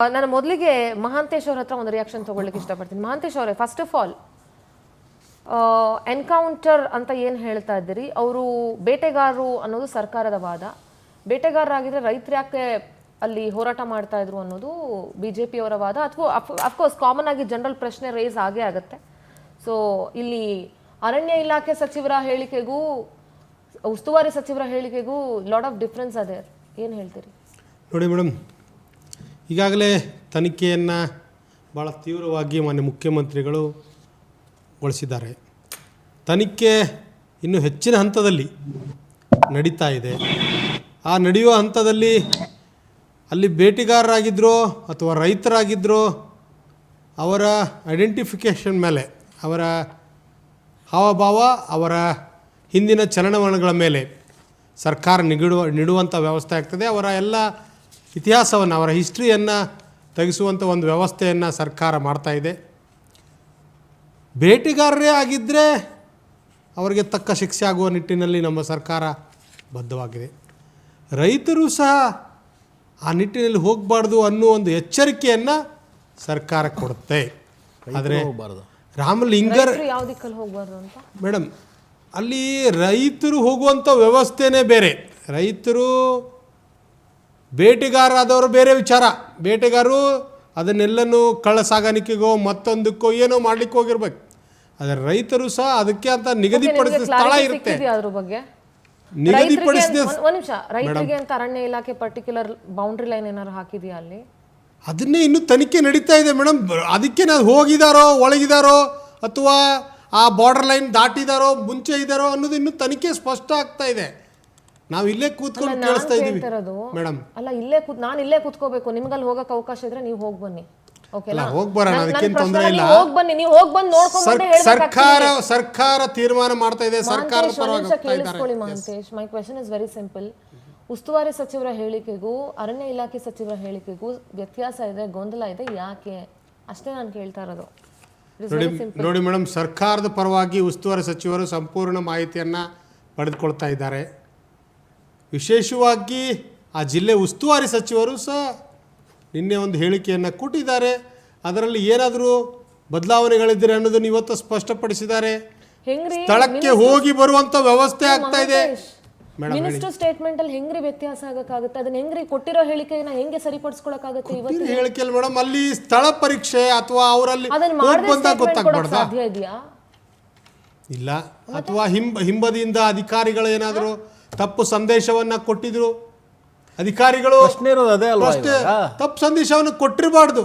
ನಾನು ಮೊದಲಿಗೆ ಮಹಾಂತೇಶ್ ಅವರ ಹತ್ರ ಒಂದು ರಿಯಾಕ್ಷನ್ ತಗೊಳ್ಳಿಕ್ಕೆ ಇಷ್ಟಪಡ್ತೀನಿ. ಮಹಾಂತೇಶ್ ಅವರೇ, ಫಸ್ಟ್ ಆಫ್ ಆಲ್ ಎನ್ಕೌಂಟರ್ ಅಂತ ಏನು ಹೇಳ್ತಾ ಇದ್ದೀರಿ, ಅವರು ಬೇಟೆಗಾರರು ಅನ್ನೋದು ಸರ್ಕಾರದ ವಾದ. ಬೇಟೆಗಾರರಾಗಿದ್ರೆ ರೈತರು ಯಾಕೆ ಅಲ್ಲಿ ಹೋರಾಟ ಮಾಡ್ತಾ ಇದ್ರು ಅನ್ನೋದು BJP ಅವರ ವಾದ. ಅಥವಾ ಅಫ್ಕೋರ್ಸ್ ಕಾಮನ್ ಆಗಿ ಜನರಲ್ ಪ್ರಶ್ನೆ ರೇಸ್ ಆಗೇ ಆಗುತ್ತೆ. ಸೊ ಇಲ್ಲಿ ಅರಣ್ಯ ಇಲಾಖೆ ಸಚಿವರ ಹೇಳಿಕೆಗೂ ಉಸ್ತುವಾರಿ ಸಚಿವರ ಹೇಳಿಕೆಗೂ ಲಾಟ್ ಆಫ್ ಡಿಫ್ರೆನ್ಸ್ ಅದೇ. ಏನು ಹೇಳ್ತೀರಿ? ನೋಡಿ ಮೇಡಮ್, ಈಗಾಗಲೇ ತನಿಖೆಯನ್ನು ಭಾಳ ತೀವ್ರವಾಗಿ ಮಾನ್ಯ ಮುಖ್ಯಮಂತ್ರಿಗಳು ಗೊಳಿಸಿದ್ದಾರೆ. ತನಿಖೆ ಇನ್ನೂ ಹೆಚ್ಚಿನ ಹಂತದಲ್ಲಿ ನಡೀತಾ ಇದೆ. ಆ ನಡೆಯುವ ಹಂತದಲ್ಲಿ ಅಲ್ಲಿ ಬೇಟೆಗಾರರಾಗಿದ್ದರೋ ಅಥವಾ ರೈತರಾಗಿದ್ದರೋ ಅವರ ಐಡೆಂಟಿಫಿಕೇಷನ್ ಮೇಲೆ, ಅವರ ಹಾವಭಾವ, ಅವರ ಹಿಂದಿನ ಚಲನವಲನಗಳ ಮೇಲೆ ಸರ್ಕಾರ ನೀಡುವಂಥ ವ್ಯವಸ್ಥೆ ಆಗ್ತದೆ. ಅವರ ಎಲ್ಲ ಇತಿಹಾಸವನ್ನು, ಅವರ ಹಿಸ್ಟ್ರಿಯನ್ನು ತೆಗೆಸುವಂಥ ಒಂದು ವ್ಯವಸ್ಥೆಯನ್ನು ಸರ್ಕಾರ ಮಾಡ್ತಾಯಿದೆ. ಬೇಟೆಗಾರರೇ ಆಗಿದ್ದರೆ ಅವರಿಗೆ ತಕ್ಕ ಶಿಕ್ಷೆ ಆಗುವ ನಿಟ್ಟಿನಲ್ಲಿ ನಮ್ಮ ಸರ್ಕಾರ ಬದ್ಧವಾಗಿದೆ. ರೈತರು ಸಹ ಆ ನಿಟ್ಟಿನಲ್ಲಿ ಹೋಗಬಾರ್ದು ಅನ್ನೋ ಒಂದು ಎಚ್ಚರಿಕೆಯನ್ನು ಸರ್ಕಾರ ಕೊಡುತ್ತೆ. ಆದರೆ ರಾಮಲಿಂಗರ್ ಯಾವ ದಿಕ್ಕಲ್ಲಿ ಹೋಗಬಾರ್ದು ಅಂತ ಮೇಡಮ್, ಅಲ್ಲಿ ರೈತರು ಹೋಗುವಂಥ ವ್ಯವಸ್ಥೆನೇ ಬೇರೆ. ರೈತರು ಬೇಟೆಗಾರರಾದವರು ಬೇರೆ ವಿಚಾರ. ಬೇಟೆಗಾರರು ಅದನ್ನೆಲ್ಲನೂ ಕಳ್ಳ ಸಾಗಾಣಿಕೆಗೋ ಮತ್ತೊಂದಕ್ಕೋ ಏನೋ ಮಾಡ್ಲಿಕ್ಕೆ ಹೋಗಿರ್ಬೇಕು. ಆದರೆ ರೈತರು ಸಹ ಅದಕ್ಕೆ ಅಂತ ನಿಗದಿಪಡಿಸಿದ ಸ್ಥಳ ಇರುತ್ತೆ. ಅದ್ರ ಬಗ್ಗೆ ನಿಗದಿಪಡಿಸಿದ ಒಂದು ನಿಮಿಷ, ರೈತರಿಗೆ ಅಂತ ಅರಣ್ಯ ಇಲಾಖೆ ಪರ್ಟಿಕ್ಯುಲರ್ ಬೌಂಡ್ರಿ ಲೈನ್ ಏನಾದ್ರು ಹಾಕಿದೆಯಾ ಅಲ್ಲಿ? ಅದನ್ನೇ ಇನ್ನೂ ತನಿಖೆ ನಡೀತಾ ಇದೆ ಮೇಡಮ್. ಅದಕ್ಕೆ ನಾವು ಹೋಗಿದಾರೋ, ಒಳಗಿದಾರೋ, ಅಥವಾ ಆ ಬಾರ್ಡರ್ ಲೈನ್ ದಾಟಿದಾರೋ, ಮುಂಚೆ ಇದ್ದಾರೋ ಅನ್ನೋದು ಇನ್ನೂ ತನಿಖೆ ಸ್ಪಷ್ಟ ಆಗ್ತಾ ಇದೆ. ನಾವು ಇಲ್ಲೇ ಕೂತ್ಕೊಂಡು ಕೇಳಿಸ್ತಾ ಇದ್ದೀವಿ ಮೇಡಮ್. ಅಲ್ಲ, ನಾನು ಇಲ್ಲೇ ಕೂತ್ಕೋಬೇಕು, ನಿಮ್ಗಲ್ಲಿ ಹೋಗಕ್ಕೆ ಅವಕಾಶ ಇದ್ರೆ ನೀವು ಹೋಗಿ ಬನ್ನಿ. ಹೋಗಿ ಬರೋಣ, ಅದಕ್ಕೇನು ತೊಂದರೆ ಇಲ್ಲ. ಸರ್ಕಾರ ತೀರ್ಮಾನ ಮಾಡ್ತಾ ಇದೆ. ಸರ್ಕಾರದ ಪರವಾಗಿ ಮಹಂತೇಶ್, ಮೈ ಕ್ವೆಶ್ಚನ್ ಇಸ್ ವೆರಿ ಸಿಂಪಲ್. ಉಸ್ತುವಾರಿ ಸಚಿವರ ಹೇಳಿಕೆಗೂ ಅರಣ್ಯ ಇಲಾಖೆ ಸಚಿವರ ಹೇಳಿಕೆಗೂ ವ್ಯತ್ಯಾಸ ಇದೆ, ಗೊಂದಲ ಇದೆ, ಯಾಕೆ? ಅಷ್ಟೇ ನಾನು ಕೇಳ್ತಾ ಇರೋದು. ನೋಡಿ ಮೇಡಮ್, ಸರ್ಕಾರದ ಪರವಾಗಿ ಉಸ್ತುವಾರಿ ಸಚಿವರು ಸಂಪೂರ್ಣ ಮಾಹಿತಿಯನ್ನು ಪಡೆದುಕೊಳ್ತಾ ಇದ್ದಾರೆ. ವಿಶೇಷವಾಗಿ ಆ ಜಿಲ್ಲೆ ಉಸ್ತುವಾರಿ ಸಚಿವರು ಸಹ ನಿನ್ನೆ ಒಂದು ಹೇಳಿಕೆಯನ್ನು ಕೊಟ್ಟಿದ್ದಾರೆ. ಅದರಲ್ಲಿ ಏನಾದರೂ ಬದಲಾವಣೆಗಳಿದ್ದರೆ ಅನ್ನೋದನ್ನು ಇವತ್ತು ಸ್ಪಷ್ಟಪಡಿಸಿದ್ದಾರೆ. ಸ್ಥಳಕ್ಕೆ ಹೋಗಿ ಬರುವಂತ ವ್ಯವಸ್ಥೆ ಆಗ್ತಾ ಇದೆ. ಮಿನಿಸ್ಟರ್ ಸ್ಟೇಟ್ಮೆಂಟ್ ಅಲ್ಲಿ ಹೆಂಗ್ರಿ ವ್ಯತ್ಯಾಸ ಆಗಕ್ಕಾಗುತ್ತೆ? ಅದನ್ನ ಹೆಂಗ್ರಿ ಕೊಟ್ಟಿರೋ ಹೇಳಿಕೆನ ಹೆಂಗೆ ಸರಿಪಡಿಸ್ಕೊಳಕ್ಕಾಗುತ್ತೆ? ಇವತ್ತು ಹೇಳಿಕೆಯಲ್ಲಿ ಮೇಡಮ್, ಅಲ್ಲಿ ಸ್ಥಳ ಪರೀಕ್ಷೆ ಅಥವಾ ಅವರಲ್ಲಿ ಗೊತ್ತಾಗ್ಬಾರ್ದ ಸಾಧ್ಯ ಇದೆಯಾ? ಇಲ್ಲ, ಅಥವಾ ಹಿಂಬದಿಯಿಂದ ಅಧಿಕಾರಿಗಳು ಏನಾದರೂ ತಪ್ಪು ಸಂದೇಶವನ್ನ ಕೊಟ್ಟಿದ್ರು, ಅಧಿಕಾರಿಗಳು ತಪ್ಪು ಸಂದೇಶವನ್ನು ಕೊಟ್ಟಿರಬಾರ್ದು.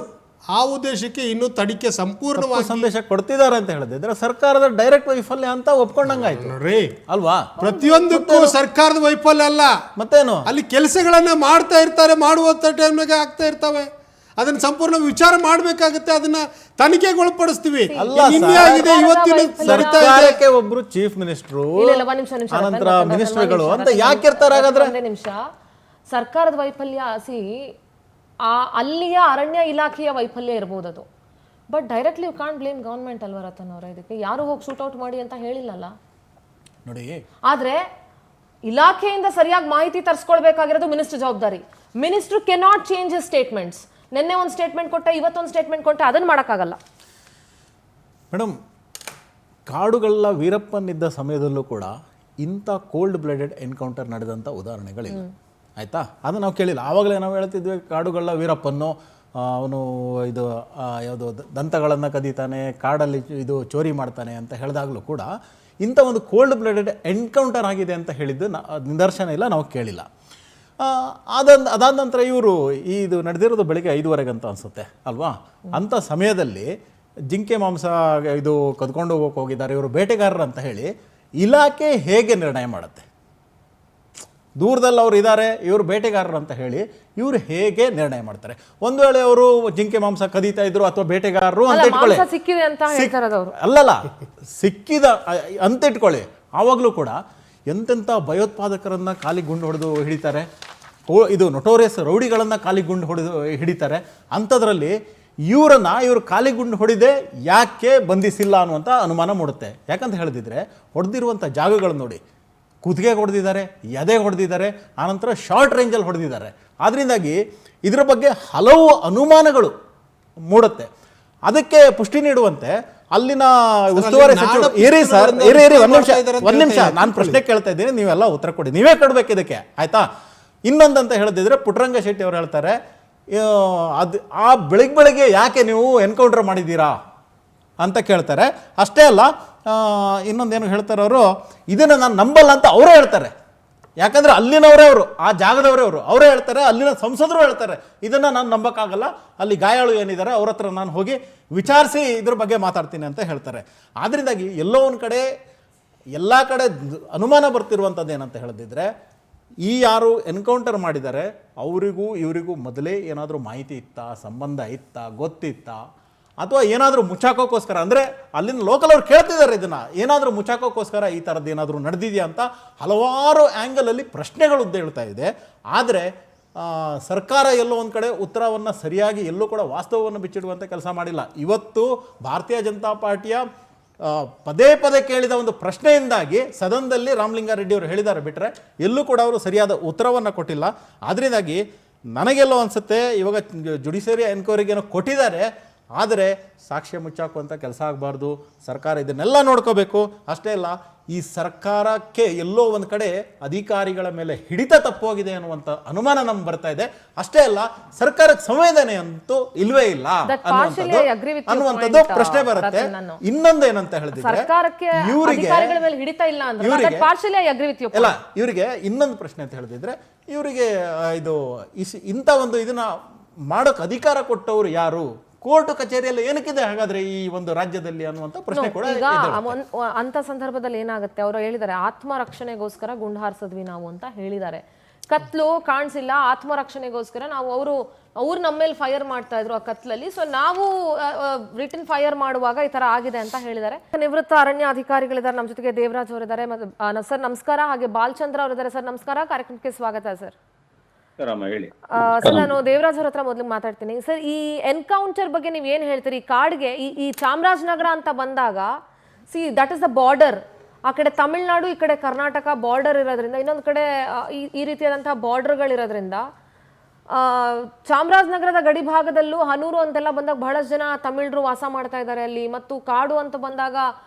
ಆ ಉದ್ದೇಶಕ್ಕೆ ಇನ್ನೂ ತನಿಖೆ ಸಂಪೂರ್ಣವಾಗಿ ಸಂದೇಶ ಕೊಡ್ತಿದ್ದಾರೆ ಅಂತ ಹೇಳಿದ್ರೆ ಸರ್ಕಾರದ ಡೈರೆಕ್ಟ್ ವೈಫಲ್ಯ ಅಂತ ಒಪ್ಕೊಂಡಂಗಾಯ್ತು ನೋಡ್ರಿ ಅಲ್ವಾ? ಪ್ರತಿಯೊಂದಕ್ಕೂ ಸರ್ಕಾರದ ವೈಫಲ್ಯ ಅಲ್ಲ, ಮತ್ತೇನು, ಅಲ್ಲಿ ಕೆಲಸಗಳನ್ನ ಮಾಡ್ತಾ ಇರ್ತಾರೆ, ಮಾಡುವಂತ ಟೈಮ್ನಾಗ ಆಗ್ತಾ ಇರ್ತವೆ. ಅದನ್ನ ಸಂಪೂರ್ಣ ವಿಚಾರ ಮಾಡಬೇಕಾಗುತ್ತೆ, ಅದನ್ನ ತನಿಖೆಗೊಳಪಡಿಸ್ತೀವಿ. ಸರ್ಕಾರಕ್ಕೆ ಒಬ್ರು ಚೀಫ್ ಮಿನಿಸ್ಟರ್, ಅನಂತರ ಮಿನಿಸ್ಟರ್ಗಳು ಅಂತ ಯಾಕೆ ಇರ್ತಾರೆ? ಹಾಗಾದ್ರೆ ನಿಮಿಷ, ಸರ್ಕಾರದ ವೈಫಲ್ಯ ಅಲ್ಲಿಯ ಅರಣ್ಯ ಇಲಾಖೆಯ ವೈಫಲ್ಯ ಇರಬಹುದು ಅದು. But directly you can't blame government ಅಲ್ವಾ ರತನ್ ಅವರ? ಇದಕ್ಕೆ ಯಾರು ಹೋಗಿ ಶೂಟ್ ಔಟ್ ಮಾಡಿ ಅಂತ ಹೇಳಿಲ್ಲಲ್ಲ ನೋಡಿ. ಆದ್ರೆ ಇಲಾಖೆಯಿಂದ ಸರಿಯಾಗಿ ಮಾಹಿತಿ ತರಿಸ್ಕೊಳ್ಬೇಕಾಗಿರೋದು ಮಿನಿಸ್ಟರ್ ಜವಾಬ್ದಾರಿ. Minister cannot change his statements. ನಿನ್ನೆ ಒಂದು ಸ್ಟೇಟ್ಮೆಂಟ್ ಕೊಟ್ಟೆ, ಇವತ್ತೊಂದು ಸ್ಟೇಟ್ಮೆಂಟ್ ಕೊಟ್ಟೆ, ಅದನ್ನ ಮಾಡೋಕ್ಕಾಗಲ್ಲ ಮೇಡಮ್. ಕಾಡುಗಳ ವೀರಪ್ಪನಿದ್ದ ಸಮಯದಲ್ಲೂ ಕೂಡ ಇಂಥ ಕೋಲ್ಡ್ ಬ್ಲಡೆಡ್ ಎನ್ಕೌಂಟರ್ ನಡೆದಂಥ ಉದಾಹರಣೆಗಳಿಲ್ಲ, ಆಯಿತಾ? ಅದು ನಾವು ಕೇಳಿಲ್ಲ. ಆವಾಗಲೇ ನಾವು ಹೇಳ್ತಿದ್ವಿ ಕಾಡುಗಳ ವೀರಪ್ಪನ್ನು ಅವನು ಇದು ಯಾವುದೋ ದಂತಗಳನ್ನು ಕದೀತಾನೆ, ಕಾಡಲ್ಲಿ ಇದು ಚೋರಿ ಮಾಡ್ತಾನೆ ಅಂತ ಹೇಳಿದಾಗಲೂ ಕೂಡ ಇಂಥ ಒಂದು ಕೋಲ್ಡ್ ಬ್ಲಡೆಡ್ ಎನ್ಕೌಂಟರ್ ಆಗಿದೆ ಅಂತ ಹೇಳಿದ್ದು ನಿದರ್ಶನ ಇಲ್ಲ, ನಾವು ಕೇಳಿಲ್ಲ. ಅದಾದ ನಂತರ ಇವರು ಇದು ನಡೆದಿರೋದು ಬೆಳಗ್ಗೆ 5:15 ಅಂತ ಅನಿಸುತ್ತೆ ಅಲ್ವಾ? ಅಂಥ ಸಮಯದಲ್ಲಿ ಜಿಂಕೆ ಮಾಂಸ ಇದು ಕದ್ಕೊಂಡು ಹೋಗೋಕೆ ಹೋಗಿದ್ದಾರೆ ಇವರು ಬೇಟೆಗಾರರು ಅಂತ ಹೇಳಿ ಇಲಾಖೆ ಹೇಗೆ ನಿರ್ಣಯ ಮಾಡುತ್ತೆ? ದೂರದಲ್ಲಿ ಅವ್ರು ಇದ್ದಾರೆ, ಇವರು ಬೇಟೆಗಾರರು ಅಂತ ಹೇಳಿ ಇವರು ಹೇಗೆ ನಿರ್ಣಯ ಮಾಡ್ತಾರೆ? ಒಂದು ವೇಳೆ ಅವರು ಜಿಂಕೆ ಮಾಂಸ ಕದೀತಾ ಇದ್ರು ಅಥವಾ ಬೇಟೆಗಾರರು ಅಂತ ಇಟ್ಕೊಳ್ಳಿ, ಅಲ್ಲಲ್ಲ ಸಿಕ್ಕಿದ ಅಂತ ಇಟ್ಕೊಳ್ಳಿ, ಆವಾಗಲೂ ಕೂಡ ಎಂತೆಂಥ ಭಯೋತ್ಪಾದಕರನ್ನ ಕಾಲಿಗೆ ಗುಂಡು ಹೊಡೆದು ಹಿಡಿತಾರೆ, ಇದು ನೊಟೋರಿಯಸ್ ರೌಡಿಗಳನ್ನು ಕಾಲಿಗೆ ಗುಂಡು ಹೊಡೆದು ಹಿಡಿತಾರೆ. ಅಂಥದ್ರಲ್ಲಿ ಇವರು ಕಾಲಿಗೆ ಗುಂಡು ಹೊಡೆದೇ ಯಾಕೆ ಬಂಧಿಸಿಲ್ಲ ಅನ್ನುವಂಥ ಅನುಮಾನ ಮೂಡುತ್ತೆ. ಯಾಕಂತ ಹೇಳಿದ್ರೆ ಹೊಡೆದಿರುವಂಥ ಜಾಗಗಳನ್ನು ನೋಡಿ, ಕುತ್ತಿಗೆ ಹೊಡೆದಿದ್ದಾರೆ, ಎದೆ ಹೊಡೆದಿದ್ದಾರೆ, ಆನಂತರ ಶಾರ್ಟ್ ರೇಂಜಲ್ಲಿ ಹೊಡೆದಿದ್ದಾರೆ. ಆದ್ರಿಂದಾಗಿ ಇದರ ಬಗ್ಗೆ ಹಲವು ಅನುಮಾನಗಳು ಮೂಡುತ್ತೆ. ಅದಕ್ಕೆ ಪುಷ್ಟಿ ನೀಡುವಂತೆ ಅಲ್ಲಿನ ಉಸ್ತುವಾರಿ ಸಚಿವರು ಒಂದ್ ನಿಮಿಷ ನಾನು ಪ್ರಶ್ನೆ ಕೇಳ್ತಾ ಇದ್ದೀನಿ, ನೀವೆಲ್ಲ ಉತ್ತರ ಕೊಡಿ, ನೀವೇ ಕೊಡ್ಬೇಕು ಇದಕ್ಕೆ, ಆಯ್ತಾ? ಇನ್ನೊಂದಂತ ಹೇಳಿದ್ರೆ ಪುಟ್ಟರಂಗ ಶೆಟ್ಟಿ ಅವ್ರು ಹೇಳ್ತಾರೆ, ಅದು ಆ ಬೆಳಗ್ಗೆ ಯಾಕೆ ನೀವು ಎನ್ಕೌಂಟರ್ ಮಾಡಿದ್ದೀರಾ ಅಂತ ಕೇಳ್ತಾರೆ. ಅಷ್ಟೇ ಅಲ್ಲ, ಇನ್ನೊಂದೇನು ಹೇಳ್ತಾರೆ ಅವರು, ಇದನ್ನು ನಾನು ನಂಬಲ್ಲ ಅಂತ ಅವರೇ ಹೇಳ್ತಾರೆ. ಯಾಕಂದ್ರೆ ಅಲ್ಲಿನವರೇ ಅವರು, ಆ ಜಾಗದವರೇ ಅವರೇ ಹೇಳ್ತಾರೆ, ಅಲ್ಲಿನ ಸಂಸದರು ಹೇಳ್ತಾರೆ ಇದನ್ನು ನಾನು ನಂಬಕ್ಕಾಗಲ್ಲ, ಅಲ್ಲಿ ಗಾಯಾಳು ಏನಿದ್ದಾರೆ ಅವ್ರ ಹತ್ರ ನಾನು ಹೋಗಿ ವಿಚಾರಿಸಿ ಇದ್ರ ಬಗ್ಗೆ ಮಾತಾಡ್ತೀನಿ ಅಂತ ಹೇಳ್ತಾರೆ. ಆದ್ರಿಂದಾಗಿ ಎಲ್ಲೋ ಒಂದು ಕಡೆ ಎಲ್ಲ ಕಡೆ ಅನುಮಾನ ಬರ್ತಿರುವಂಥದ್ದು ಏನಂತ ಹೇಳಿದ್ರೆ, ಈ ಯಾರು ಎನ್ಕೌಂಟರ್ ಮಾಡಿದ್ದಾರೆ ಅವರಿಗೂ ಇವರಿಗೂ ಮೊದಲೇ ಏನಾದರೂ ಮಾಹಿತಿ ಇತ್ತಾ, ಸಂಬಂಧ ಇತ್ತಾ, ಗೊತ್ತಿತ್ತಾ, ಅಥವಾ ಏನಾದರೂ ಮುಚ್ಚಾಕೋಕ್ಕೋಸ್ಕರ, ಅಂದರೆ ಅಲ್ಲಿನ ಲೋಕಲ್ ಅವ್ರು ಕೇಳ್ತಿದ್ದಾರೆ ಇದನ್ನು, ಏನಾದರೂ ಮುಚ್ಚಾಕೋಕ್ಕೋಸ್ಕರ ಈ ಥರದ್ದು ಏನಾದರೂ ನಡೆದಿದೆಯಾ ಅಂತ ಹಲವಾರು ಆ್ಯಂಗಲಲ್ಲಿ ಪ್ರಶ್ನೆಗಳು ಉದ್ದೇಳ್ತಾ ಇದೆ. ಆದರೆ ಸರ್ಕಾರ ಎಲ್ಲೋ ಒಂದು ಕಡೆ ಉತ್ತರವನ್ನು ಸರಿಯಾಗಿ ಎಲ್ಲೂ ಕೂಡ ವಾಸ್ತವವನ್ನು ಬಿಚ್ಚಿಡುವಂಥ ಕೆಲಸ ಮಾಡಿಲ್ಲ. ಇವತ್ತು ಭಾರತೀಯ ಜನತಾ ಪಾರ್ಟಿಯ ಪದೇ ಪದೇ ಕೇಳಿದ ಒಂದು ಪ್ರಶ್ನೆಯಿಂದಾಗಿ ಸದನದಲ್ಲಿ ರಾಮಲಿಂಗಾರೆಡ್ಡಿ ಅವರು ಹೇಳಿದ್ದಾರೆ, ಬಿಟ್ಟರೆ ಎಲ್ಲೂ ಕೂಡ ಅವರು ಸರಿಯಾದ ಉತ್ತರವನ್ನು ಕೊಟ್ಟಿಲ್ಲ. ಆದ್ರಿಂದಾಗಿ ನನಗೆಲ್ಲೋ ಅನಿಸುತ್ತೆ ಇವಾಗ ಜುಡಿಷಿಯರಿ ಎನ್ಕ್ವೈರಿಗೇನೋ ಕೊಟ್ಟಿದ್ದಾರೆ, ಆದರೆ ಸಾಕ್ಷ್ಯ ಮುಚ್ಚಾಕುವಂಥ ಕೆಲಸ ಆಗಬಾರ್ದು. ಸರ್ಕಾರ ಇದನ್ನೆಲ್ಲ ನೋಡ್ಕೋಬೇಕು. ಅಷ್ಟೇ ಅಲ್ಲ, ಈ ಸರ್ಕಾರಕ್ಕೆ ಎಲ್ಲೋ ಒಂದು ಕಡೆ ಅಧಿಕಾರಿಗಳ ಮೇಲೆ ಹಿಡಿತ ತಪ್ಪೋಗಿದೆ ಅನ್ನುವಂಥ ಅನುಮಾನ ನಮ್ಗೆ ಬರ್ತಾ ಇದೆ. ಅಷ್ಟೇ ಅಲ್ಲ, ಸರ್ಕಾರಕ್ಕೆ ಸಂವೇದನೆ ಅಂತೂ ಇಲ್ವೇ ಇಲ್ಲ ಅನ್ನುವಂಥದ್ದು ಪ್ರಶ್ನೆ ಬರುತ್ತೆ. ಇನ್ನೊಂದು ಏನಂತ ಹೇಳಿದ್ರೆ, ಇವರಿಗೆ ಇನ್ನೊಂದು ಪ್ರಶ್ನೆ ಅಂತ ಹೇಳಿದ್ರೆ, ಇವರಿಗೆ ಇದು ಇಂಥ ಒಂದು ಇದನ್ನ ಮಾಡೋಕೆ ಅಧಿಕಾರ ಕೊಟ್ಟವರು ಯಾರು, ಕೋರ್ಟ್ ಕಚೇರಿಯಲ್ಲಿ ಏನಕ್ಕಿದೆ ಹಾಗಾದ್ರೆ ಈ ಒಂದು ರಾಜ್ಯದಲ್ಲಿ ಅನ್ನುವಂಥ ಪ್ರಶ್ನೆ ಕೂಡ ಈಗ ಅಂತ ಸಂದರ್ಭದಲ್ಲಿ ಏನಾಗುತ್ತೆ, ಅವರು ಹೇಳಿದ್ದಾರೆ ಆತ್ಮರಕ್ಷಣೆಗೋಸ್ಕರ ಗುಂಡು ಹಾರಿಸಿದ್ವಿ ನಾವು ಅಂತ ಹೇಳಿದ್ದಾರೆ. ಕತ್ಲು ಕಾಣಿಸಿಲ್ಲ, ಆತ್ಮರಕ್ಷಣೆಗೋಸ್ಕರ ನಾವು ಅವ್ರು ನಮ್ಮ ಮೇಲೆ ಫೈರ್ ಮಾಡ್ತಾ ಇದ್ರು ಆ ಕತ್ಲಲ್ಲಿ, ಸೊ ನಾವು ರಿಟರ್ನ್ ಫೈರ್ ಮಾಡುವಾಗ ಈ ತರ ಆಗಿದೆ ಅಂತ ಹೇಳಿದ್ದಾರೆ. ನಿವೃತ್ತ ಅರಣ್ಯ ಅಧಿಕಾರಿಗಳಿದ್ದಾರೆ ನಮ್ಮ ಜೊತೆಗೆ, ದೇವರಾಜ್ ಅವರಿದ್ದಾರೆ. ಸರ್ ನಮಸ್ಕಾರ. ಹಾಗೆ ಬಾಲಚಂದ್ರ ಅವರಿದ್ದಾರೆ. ಸರ್ ನಮಸ್ಕಾರ, ಕಾರ್ಯಕ್ರಮಕ್ಕೆ ಸ್ವಾಗತ ಸರ್. ಸರ್ ನಾನು ದೇವರಾಜ್ ಅವ್ರ ಹತ್ರ ಮೊದಲು ಮಾತಾಡ್ತೀನಿ. ಸರ್, ಈ ಎನ್ಕೌಂಟರ್ ಬಗ್ಗೆ ನೀವ್ ಏನ್ ಹೇಳ್ತೀರಿ? ಕಾಡ್ಗೆ ಈ ಚಾಮರಾಜನಗರ ಅಂತ ಬಂದಾಗ, ದಟ್ ಇಸ್ ದ ಬಾರ್ಡರ್, ಆ ಕಡೆ ತಮಿಳ್ನಾಡು ಈ ಕಡೆ ಕರ್ನಾಟಕ ಬಾರ್ಡರ್ ಇರೋದ್ರಿಂದ, ಇನ್ನೊಂದು ಕಡೆ ಈ ರೀತಿಯಾದಂತಹ ಬಾರ್ಡರ್ಗಳಿರೋದ್ರಿಂದ, ಚಾಮರಾಜನಗರದ ಗಡಿ ಭಾಗದಲ್ಲೂ ಹನೂರು ಅಂತೆಲ್ಲ ಬಂದಾಗ ಬಹಳಷ್ಟು ಜನ ತಮಿಳರು ವಾಸ ಮಾಡ್ತಾ ಇದ್ದಾರೆ ಅಲ್ಲಿ. ಮತ್ತು ಕಾಡು ಅಂತ ಬಂದಾಗ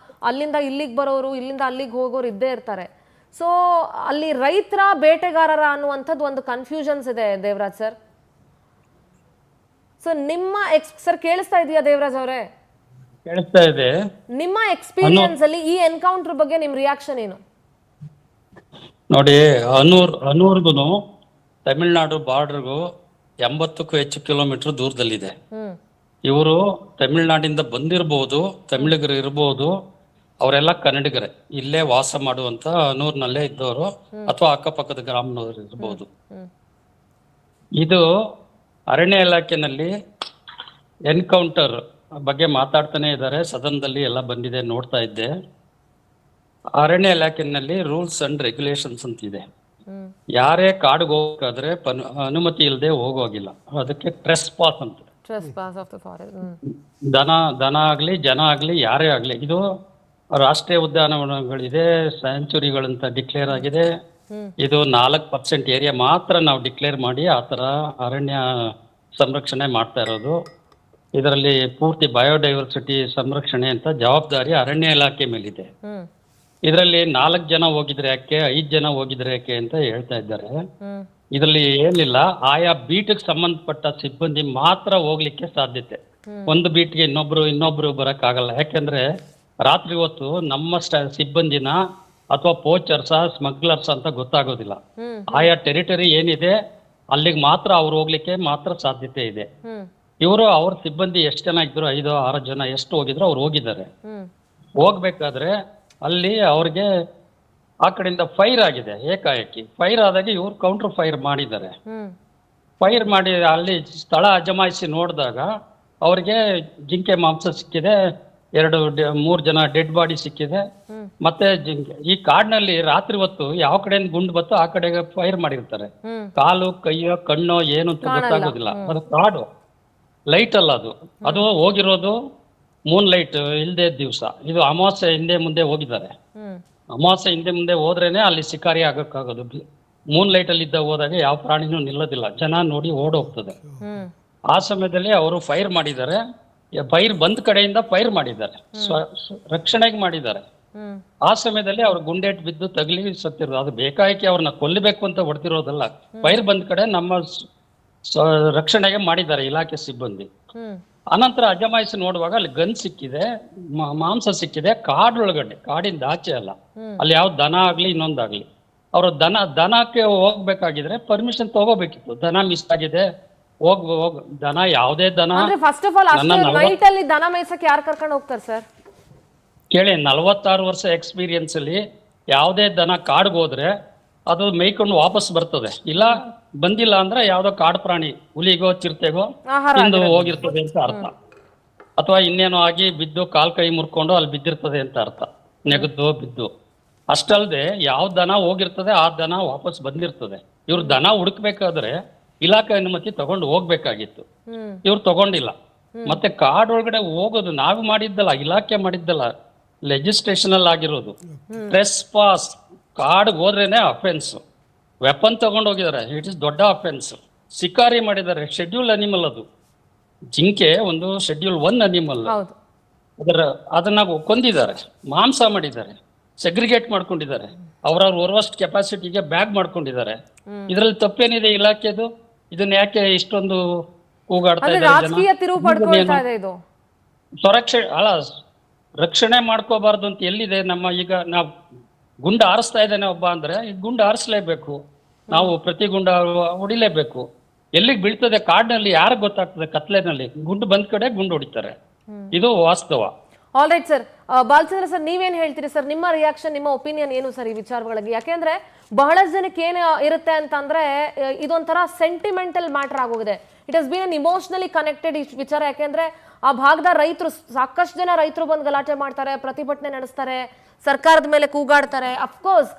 ಅಲ್ಲಿಂದ ಇಲ್ಲಿಗೆ ಬರೋರು, ಇಲ್ಲಿಂದ ಅಲ್ಲಿಗೆ ಹೋಗೋರು ಇದ್ದೇ ಇರ್ತಾರೆ. ಸೊ ಅಲ್ಲಿ ರೈತರ ಬೇಟೆಗಾರರ ಅನ್ನುವಂಥದ್ದು ಒಂದು ಕನ್ಫ್ಯೂಷನ್ಸ್ ಇದೆ ದೇವರಾಜ್ ಸರ್. ಸೊ ನಿಮ್ಮ ಸರ್ ಕೇಳಿಸ್ತಾ ಇದೆಯಾ ದೇವರಾಜ್ ಅವರೇ? ಕೇಳಿಸ್ತಾ ಇದೆ. ನಿಮ್ಮ ಎಕ್ಸ್ಪೀರಿಯನ್ಸ್ ಅಲ್ಲಿ ಈ ಎನ್ಕೌಂಟರ್ ಬಗ್ಗೆ ನಿಮ್ ರಿಯಾಕ್ಷನ್ ಏನು? ನೋಡಿ, ಹನೂರ್ಗು ತಮಿಳ್ನಾಡು ಬಾರ್ಡರ್ಗೂ 80ಕ್ಕೂ ಹೆಚ್ಚು ಕಿಲೋಮೀಟರ್ ದೂರದಲ್ಲಿದೆ. ಇವರು ತಮಿಳ್ನಾಡಿಂದ ಬಂದಿರಬಹುದು, ತಮಿಳಿಗರು ಇರಬಹುದು, ಅವರೆಲ್ಲ ಕನ್ನಡಿಗರೇ, ಇಲ್ಲೇ ವಾಸ ಮಾಡುವಂತ ಹನೂರ್ನಲ್ಲೇ ಇದ್ದವರು ಅಥವಾ ಅಕ್ಕಪಕ್ಕದ ಗ್ರಾಮದವರು ಇರಬಹುದು. ಇದು ಅರಣ್ಯ ಇಲಾಖೆನಲ್ಲಿ ಎನ್ಕೌಂಟರ್ ಬಗ್ಗೆ ಮಾತಾಡ್ತಾನೆ ಇದ್ದಾರೆ, ಸದನದಲ್ಲಿ ಎಲ್ಲ ಬಂದಿದೆ, ನೋಡ್ತಾ ಇದ್ದೆ. ಅರಣ್ಯ ಇಲಾಖೆನಲ್ಲಿ ರೂಲ್ಸ್ ಅಂಡ್ ರೆಗ್ಯುಲೇಷನ್ಸ್ ಅಂತ ಇದೆ. ಯಾರೇ ಕಾಡಿಗೆ ಹೋಗ್ಬೇಕಾದ್ರೆ ಅನುಮತಿ ಇಲ್ಲದೆ ಹೋಗೋಗಿಲ್ಲ, ಅದಕ್ಕೆ ಟ್ರೆಸ್ ಪಾಸ್ ಅಂತ. ದನ ಆಗ್ಲಿ ಜನ ಆಗ್ಲಿ ಯಾರೇ ಆಗ್ಲಿ, ಇದು ರಾಷ್ಟ್ರೀಯ ಉದ್ಯಾನವನಗಳಿದೆ, ಸ್ಯಾಂಚುರಿಗಳಂತ ಡಿಕ್ಲೇರ್ ಆಗಿದೆ. ಇದು 4% ಏರಿಯಾ ಮಾತ್ರ ನಾವು ಡಿಕ್ಲೇರ್ ಮಾಡಿ ಆ ಥರ ಅರಣ್ಯ ಸಂರಕ್ಷಣೆ ಮಾಡ್ತಾ ಇರೋದು. ಇದರಲ್ಲಿ ಪೂರ್ತಿ ಬಯೋಡೈವರ್ಸಿಟಿ ಸಂರಕ್ಷಣೆ ಅಂತ ಜವಾಬ್ದಾರಿ ಅರಣ್ಯ ಇಲಾಖೆ ಮೇಲಿದೆ. ಇದರಲ್ಲಿ 4 ಜನ ಹೋಗಿದ್ರೆ ಯಾಕೆ, 5 ಜನ ಹೋಗಿದ್ರೆ ಯಾಕೆ ಅಂತ ಹೇಳ್ತಾ ಇದ್ದಾರೆ. ಇದರಲ್ಲಿ ಏನಿಲ್ಲ, ಆಯಾ ಬೀಟ್ಗೆ ಸಂಬಂಧಪಟ್ಟ ಸಿಬ್ಬಂದಿ ಮಾತ್ರ ಹೋಗ್ಲಿಕ್ಕೆ ಸಾಧ್ಯತೆ. ಒಂದು ಬೀಟ್ಗೆ ಇನ್ನೊಬ್ರು ಬರಕ್ಕಾಗಲ್ಲ. ಯಾಕೆಂದ್ರೆ ರಾತ್ರಿ ಹೊತ್ತು ನಮ್ಮ ಸಿಬ್ಬಂದಿನ ಅಥವಾ ಪೋಚರ್ಸ ಸ್ಮಗ್ಲರ್ಸ್ ಅಂತ ಗೊತ್ತಾಗೋದಿಲ್ಲ. ಆಯಾ ಟೆರಿಟರಿ ಏನಿದೆ ಅಲ್ಲಿಗೆ ಮಾತ್ರ ಅವ್ರು ಹೋಗ್ಲಿಕ್ಕೆ ಮಾತ್ರ ಸಾಧ್ಯತೆ ಇದೆ. ಇವರು ಅವ್ರ ಸಿಬ್ಬಂದಿ ಎಷ್ಟು ಜನ ಇದ್ರು, 5-6 ಜನ ಎಷ್ಟು ಹೋಗಿದ್ರು ಅವ್ರು ಹೋಗಿದ್ದಾರೆ. ಹೋಗ್ಬೇಕಾದ್ರೆ ಅಲ್ಲಿ ಅವ್ರಿಗೆ ಆ ಕಡೆಯಿಂದ ಫೈರ್ ಆಗಿದೆ, ಏಕಾಏಕಿ ಫೈರ್ ಆದಾಗ ಇವ್ರು ಕೌಂಟರ್ ಫೈರ್ ಮಾಡಿದ್ದಾರೆ. ಫೈರ್ ಮಾಡಿ ಅಲ್ಲಿ ಸ್ಥಳ ಅಜಮಾಯಿಸಿ ನೋಡಿದಾಗ ಅವ್ರಿಗೆ ಜಿಂಕೆ ಮಾಂಸ ಸಿಕ್ಕಿದೆ, 2-3 ಜನ ಡೆಡ್ ಬಾಡಿ ಸಿಕ್ಕಿದೆ. ಮತ್ತೆ ಈ ಕಾಡಿನಲ್ಲಿ ರಾತ್ರಿ ಹೊತ್ತು ಯಾವ ಕಡೆಯಿಂದ ಗುಂಡು ಬತ್ತೋ ಆ ಕಡೆಗೆ ಫೈರ್ ಮಾಡಿರ್ತಾರೆ. ಕಾಲು ಕೈಯೋ ಕಣ್ಣೋ ಏನು ಅಂತ ಗೊತ್ತಾಗೋದಿಲ್ಲ. ಅದು ಕಾಡು, ಲೈಟ್ ಅಲ್ಲ ಅದು ಹೋಗಿರೋದು ಮೂನ್ ಲೈಟ್ ಇಲ್ದೇ ದಿವಸ. ಇದು ಅಮಾವಾಸ್ಯೆ ಹಿಂದೆ ಮುಂದೆ ಹೋಗಿದ್ದಾರೆ. ಅಮಾವಾಸ್ಯೆ ಹಿಂದೆ ಮುಂದೆ ಹೋದ್ರೇನೆ ಅಲ್ಲಿ ಶಿಕಾರಿ ಆಗಕ್ಕಾಗೋದು. ಮೂನ್ ಲೈಟ್ ಅಲ್ಲಿ ಇದ್ದ ಹೋದಾಗ ಯಾವ ಪ್ರಾಣಿನೂ ನಿಲ್ಲೋದಿಲ್ಲ, ಜನ ನೋಡಿ ಓಡೋಗ್ತದೆ. ಆ ಸಮಯದಲ್ಲಿ ಅವರು ಫೈರ್ ಮಾಡಿದ್ದಾರೆ, ಫೈರ್ ಬಂದ್ ಕಡೆಯಿಂದ ಫೈರ್ ಮಾಡಿದ್ದಾರೆ, ರಕ್ಷಣೆಗೆ ಮಾಡಿದ್ದಾರೆ. ಆ ಸಮಯದಲ್ಲಿ ಅವ್ರ ಗುಂಡೇಟ್ ಬಿದ್ದು ತಗಲಿ ಸತ್ತಿರೋದು. ಅದು ಬೇಕಾಗಿ ಅವ್ರನ್ನ ಕೊಲ್ಲಬೇಕು ಅಂತ ಹೊಡ್ತಿರೋದಲ್ಲ, ಫೈರ್ ಬಂದ್ ಕಡೆ ನಮ್ಮ ರಕ್ಷಣೆಗೆ ಮಾಡಿದ್ದಾರೆ ಇಲಾಖೆ ಸಿಬ್ಬಂದಿ. ಅನಂತರ ಅಜಮಾಯಿಸಿ ನೋಡುವಾಗ ಅಲ್ಲಿ ಗನ್ ಸಿಕ್ಕಿದೆ, ಮಾಂಸ ಸಿಕ್ಕಿದೆ, ಕಾಡೊಳಗಡೆ, ಕಾಡಿಂದ ಆಚೆ ಅಲ್ಲ, ಅಲ್ಲಿ ಯಾವ ದನ ಆಗ್ಲಿ ಇನ್ನೊಂದಾಗ್ಲಿ. ಅವರು ದನಕ್ಕೆ ಹೋಗ್ಬೇಕಾಗಿದ್ರೆ ಪರ್ಮಿಷನ್ ತಗೋಬೇಕಿತ್ತು. ದನ ಮಿಸ್ ಆಗಿದೆ, ದನ ಯಾವುದೇ ದನ. ಫಸ್ಟ್ ಆಫ್ ಆಲ್ ನೈಟ್ ಅಲ್ಲಿ ದನ ಮೇಯ್ಸಕ್ಕೆ ಯಾರು ಕರ್ಕೊಂಡು ಹೋಗ್ತಾರೆ ಸರ್? ಕೇಳಿ, 46 ವರ್ಷ ಎಕ್ಸ್ಪೀರಿಯನ್ಸ್ ಅಲ್ಲಿ ಯಾವುದೇ ದನ ಕಾಡ್ಗೆ ಹೋದ್ರೆ ಅದು ಮೇಯ್ಕೊಂಡು ವಾಪಸ್ ಬರ್ತದೆ, ಇಲ್ಲ ಬಂದಿಲ್ಲ ಅಂದ್ರೆ ಯಾವ್ದೋ ಕಾಡು ಪ್ರಾಣಿ, ಹುಲಿಗೋ ಚಿರತೆಗೋ ತಿಂದು ಹೋಗಿರ್ತದೆ ಅಂತ ಅರ್ಥ, ಅಥವಾ ಇನ್ನೇನೋ ಆಗಿ ಬಿದ್ದು ಕಾಲ್ ಕೈ ಮುರ್ಕೊಂಡು ಅಲ್ಲಿ ಬಿದ್ದಿರ್ತದೆ ಅಂತ ಅರ್ಥ, ನೆಗೆದು ಬಿದ್ದು. ಅಷ್ಟಲ್ದೆ ಯಾವ ದನ ಹೋಗಿರ್ತದೆ ಆ ದನ ವಾಪಸ್ ಬಂದಿರ್ತದೆ. ಇವ್ರು ದನ ಹುಡುಕ್ಬೇಕಾದ್ರೆ ಇಲಾಖೆ ಅನುಮತಿ ತಗೊಂಡು ಹೋಗ್ಬೇಕಾಗಿತ್ತು, ಇವ್ರು ತಗೊಂಡಿಲ್ಲ. ಮತ್ತೆ ಕಾಡೊಳಗಡೆ ಹೋಗೋದು ನಾವು ಮಾಡಿದ್ದಲ್ಲ, ಇಲಾಖೆ ಮಾಡಿದ್ದಲ್ಲ, ಲೆಜಿಸ್ಲೇಷನ್ ಅಲ್ಲಿ ಆಗಿರೋದು. ಟ್ರೆಸ್ ಪಾಸ್, ಕಾಡ್ಗೆ ಹೋದ್ರೇನೆ ಅಫೆನ್ಸ್. ವೆಪನ್ ತಗೊಂಡು ಹೋಗಿದ್ದಾರೆ, ಇಟ್ ಇಸ್ ದೊಡ್ಡ ಅಫೆನ್ಸ್. ಶಿಕಾರಿ ಮಾಡಿದ್ದಾರೆ, ಶೆಡ್ಯೂಲ್ ಅನಿಮಲ್ ಅದು. ಜಿಂಕೆ ಒಂದು ಶೆಡ್ಯೂಲ್ 1 ಅನಿಮಲ್, ಅದನ್ನ ಕೊಂದಿದ್ದಾರೆ, ಮಾಂಸ ಮಾಡಿದ್ದಾರೆ, ಸೆಗ್ರಿಗೇಟ್ ಮಾಡ್ಕೊಂಡಿದ್ದಾರೆ, ಅವ್ರವ್ರ ಓರ್ವಸ್ಟ್ ಕೆಪಾಸಿಟಿಗೆ ಬ್ಯಾಗ್ ಮಾಡ್ಕೊಂಡಿದ್ದಾರೆ. ಇದ್ರಲ್ಲಿ ತಪ್ಪೇನಿದೆ ಇಲಾಖೆದು? ಇದನ್ನ ಯಾಕೆ ಇಷ್ಟೊಂದು ಕೂಗಾಡ್ತಾ ಇದ್ದಾರೆ? ರಕ್ಷಣೆ ಮಾಡ್ಕೋಬಾರ್ದು ಅಂತ ಎಲ್ಲಿದೆ ನಮ್ಮ? ಈಗ ನಾವು ಗುಂಡು ಹಾರಿಸ್ತಾ ಇದ್ದಾನೆ ಒಬ್ಬ ಅಂದ್ರೆ ಈ ಗುಂಡು ಹಾರಿಸ್ಲೇಬೇಕು, ನಾವು ಪ್ರತಿ ಗುಂಡ ಹೊಡಿಲೇಬೇಕು. ಎಲ್ಲಿಗೆ ಬೀಳ್ತದೆ ಕಾಡಿನಲ್ಲಿ ಯಾರಿಗೆ ಗೊತ್ತಾಗ್ತದೆ? ಕತ್ಲೆನಲ್ಲಿ ಗುಂಡು ಬಂದ್ ಕಡೆ ಗುಂಡು ಹೊಡಿತಾರೆ, ಇದು ವಾಸ್ತವ. All right sir. Balachandra sir, ನೀವೇನ್ ಹೇಳ್ತೀರಿ ಸರ್? ನಿಮ್ಮ ರಿಯಾಕ್ಷನ್, ನಿಮ್ಮ ಒಪಿನಿಯನ್ ಏನು ಸರ್ ಈ ವಿಚಾರಗಳಿಗೆ? ಯಾಕೆಂದ್ರೆ ಬಹಳಷ್ಟು ಜನಕ್ಕೆ ಏನು ಇರುತ್ತೆ ಅಂತಂದ್ರೆ ಇದೊಂಥರ ಸೆಂಟಿಮೆಂಟಲ್ ಮ್ಯಾಟರ್ ಆಗೋಗಿದೆ. It has been an emotionally connected ವಿಚಾರ. ಯಾಕೆಂದ್ರೆ ಆ ಭಾಗದ ರೈತರು, ಸಾಕಷ್ಟು ಜನ ರೈತರು ಬಂದು ಗಲಾಟೆ ಮಾಡ್ತಾರೆ, ಪ್ರತಿಭಟನೆ ನಡೆಸ್ತಾರೆ, ಸರ್ಕಾರದ ಮೇಲೆ ಕೂಗಾಡ್ತಾರೆ. ಅಫ್ಕೋರ್ಸ್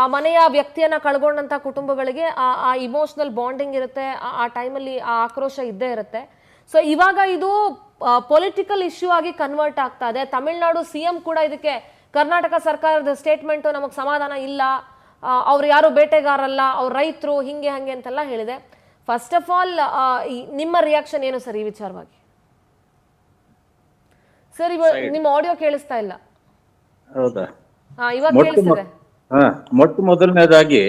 ಆ ಮನೆಯ ವ್ಯಕ್ತಿಯನ್ನ ಕಳ್ಕೊಂಡಂತ ಕುಟುಂಬಗಳಿಗೆ ಆ ಇಮೋಷನಲ್ ಬಾಂಡಿಂಗ್ ಇರುತ್ತೆ, ಆ ಟೈಮಲ್ಲಿ ಆ ಆಕ್ರೋಶ ಇದ್ದೇ ಇರುತ್ತೆ. ಸೊ ಇವಾಗ ಇದು ಪೊಲಿಟಿಕಲ್ ಇಶ್ಯೂ ಆಗಿ ಕನ್ವರ್ಟ್ ಆಗ್ತಾ ಇದೆ. ತಮಿಳ್ನಾಡು ಸಿಎಂ ಕೂಡ ಇದಕ್ಕೆ ಕರ್ನಾಟಕ ಸರ್ಕಾರದ ಸ್ಟೇಟ್ಮೆಂಟು ನಮಗೆ ಸಮಾಧಾನ ಇಲ್ಲ, ಅವ್ರು ಯಾರು ಬೇಟೆಗಾರಲ್ಲ, ಅವ್ರು ರೈತರು, ಹಿಂಗೆ ಹಂಗೆ ಅಂತೆಲ್ಲ ಹೇಳಿದೆ. ಫಸ್ಟ್ ಆಫ್ ಆಲ್ ನಿಮ್ಮ ರಿಯಾಕ್ಷನ್ ಏನು ಸರ್ ಈ ವಿಚಾರವಾಗಿ? ಸರ್ ನಿಮ್ಮ ಆಡಿಯೋ ಕೇಳಿಸ್ತಾ ಇಲ್ಲ. ಹೌದಾ? ಇವಾಗ ಕೇಳಿಸ್ತಿದೆ. ಮೊಟ್ಟ ಮೊದಲನೇದಾಗಿ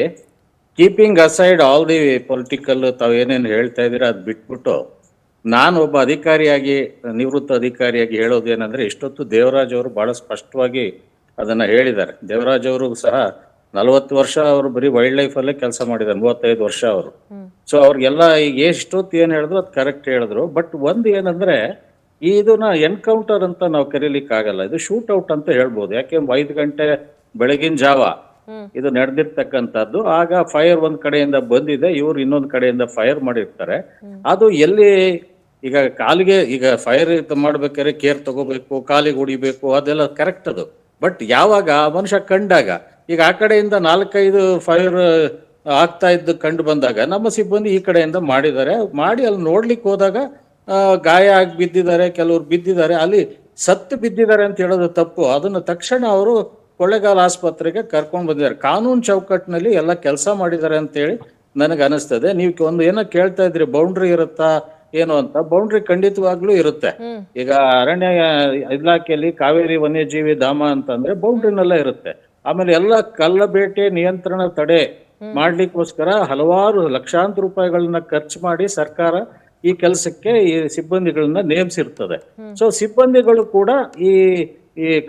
keeping aside all the political ತಾವೇನೇನು ಹೇಳ್ತಾ ಇದ್ದೀರಾ ಅದು ಬಿಟ್ಬಿಟ್ಟು, ನಾನು ಒಬ್ಬ ಅಧಿಕಾರಿಯಾಗಿ, ನಿವೃತ್ತ ಅಧಿಕಾರಿಯಾಗಿ ಹೇಳೋದೇನಂದ್ರೆ, ಇಷ್ಟೊತ್ತು ದೇವರಾಜ್ ಅವರು ಬಹಳ ಸ್ಪಷ್ಟವಾಗಿ ಅದನ್ನ ಹೇಳಿದ್ದಾರೆ. ದೇವರಾಜ್ ಅವರು ಸಹ 40 ವರ್ಷ ಅವರು ಬರೀ ವೈಲ್ಡ್ ಲೈಫ್ ಅಲ್ಲೇ ಕೆಲಸ ಮಾಡಿದ್ದಾರೆ, 35 ವರ್ಷ ಅವರು. ಸೊ ಅವ್ರಿಗೆಲ್ಲ ಈಗ ಎಷ್ಟೊತ್ತು ಏನ್ ಹೇಳಿದ್ರು ಅದು ಕರೆಕ್ಟ್ ಹೇಳಿದ್ರು. ಬಟ್ ಒಂದು ಏನಂದ್ರೆ, ಇದನ್ನ ಎನ್ಕೌಂಟರ್ ಅಂತ ನಾವು ಕರೀಲಿಕ್ಕೆ ಆಗಲ್ಲ, ಇದು ಶೂಟ್ ಔಟ್ ಅಂತ ಹೇಳ್ಬೋದು. ಯಾಕೆ 5 ಗಂಟೆ ಬೆಳಗಿನ ಜಾವ ಇದು ನಡೆದಿರ್ತಕ್ಕಂಥದ್ದು. ಆಗ ಫೈರ್ ಒಂದ್ ಕಡೆಯಿಂದ ಬಂದಿದೆ, ಇವ್ರು ಇನ್ನೊಂದ್ ಕಡೆಯಿಂದ ಫೈರ್ ಮಾಡಿರ್ತಾರೆ. ಅದು ಎಲ್ಲಿ ಈಗ ಕಾಲಿಗೆ, ಈಗ ಫೈರ್ ಮಾಡ್ಬೇಕಾದ್ರೆ ಕೇರ್ ತಗೋಬೇಕು, ಕಾಲಿಗೆ ಹೊಡಿಬೇಕು, ಅದೆಲ್ಲ ಕರೆಕ್ಟ್ ಅದು. ಬಟ್ ಯಾವಾಗ ಆ ಮನುಷ್ಯ ಕಂಡಾಗ, ಈಗ ಆ ಕಡೆಯಿಂದ 4-5 ಫೈರ್ ಆಗ್ತಾ ಇದ್ದು ಕಂಡು ಬಂದಾಗ ನಮ್ಮ ಸಿಬ್ಬಂದಿ ಈ ಕಡೆಯಿಂದ ಮಾಡಿದ್ದಾರೆ. ಮಾಡಿ ಅಲ್ಲಿ ನೋಡ್ಲಿಕ್ಕೆ ಹೋದಾಗ ಗಾಯ ಆಗಿ ಬಿದ್ದಿದ್ದಾರೆ, ಕೆಲವ್ರು ಬಿದ್ದಿದ್ದಾರೆ, ಅಲ್ಲಿ ಸತ್ತು ಬಿದ್ದಿದ್ದಾರೆ ಅಂತ ಹೇಳೋದು ತಪ್ಪು. ಅದನ್ನ ತಕ್ಷಣ ಅವರು ಕೊಳ್ಳೇಗಾಲ ಆಸ್ಪತ್ರೆಗೆ ಕರ್ಕೊಂಡು ಬಂದಿದ್ದಾರೆ. ಕಾನೂನು ಚೌಕಟ್ಟಿನಲ್ಲಿ ಎಲ್ಲ ಕೆಲಸ ಮಾಡಿದ್ದಾರೆ ಅಂತೇಳಿ ನನಗೆ ಅನಿಸ್ತದೆ. ನೀವು ಒಂದು ಏನೋ ಕೇಳ್ತಾ ಇದ್ರಿ, ಬೌಂಡ್ರಿ ಇರುತ್ತಾ ಏನು ಅಂತ. ಬೌಂಡ್ರಿ ಖಂಡಿತವಾಗ್ಲೂ ಇರುತ್ತೆ. ಈಗ ಅರಣ್ಯ ಇಲಾಖೆಯಲ್ಲಿ ಕಾವೇರಿ ವನ್ಯಜೀವಿ ಧಾಮ ಅಂತಂದ್ರೆ ಬೌಂಡ್ರಿನೆಲ್ಲ ಇರುತ್ತೆ. ಆಮೇಲೆ ಎಲ್ಲ ಕಳ್ಳ ಬೇಟೆ ನಿಯಂತ್ರಣ ತಡೆ ಮಾಡ್ಲಿಕ್ಕೋಸ್ಕರ ಹಲವಾರು ಲಕ್ಷಾಂತರ ರೂಪಾಯಿಗಳನ್ನ ಖರ್ಚು ಮಾಡಿ ಸರ್ಕಾರ ಈ ಕೆಲಸಕ್ಕೆ ಈ ಸಿಬ್ಬಂದಿಗಳನ್ನ ನೇಮಿಸಿರ್ತದೆ. ಸೊ ಸಿಬ್ಬಂದಿಗಳು ಕೂಡ ಈ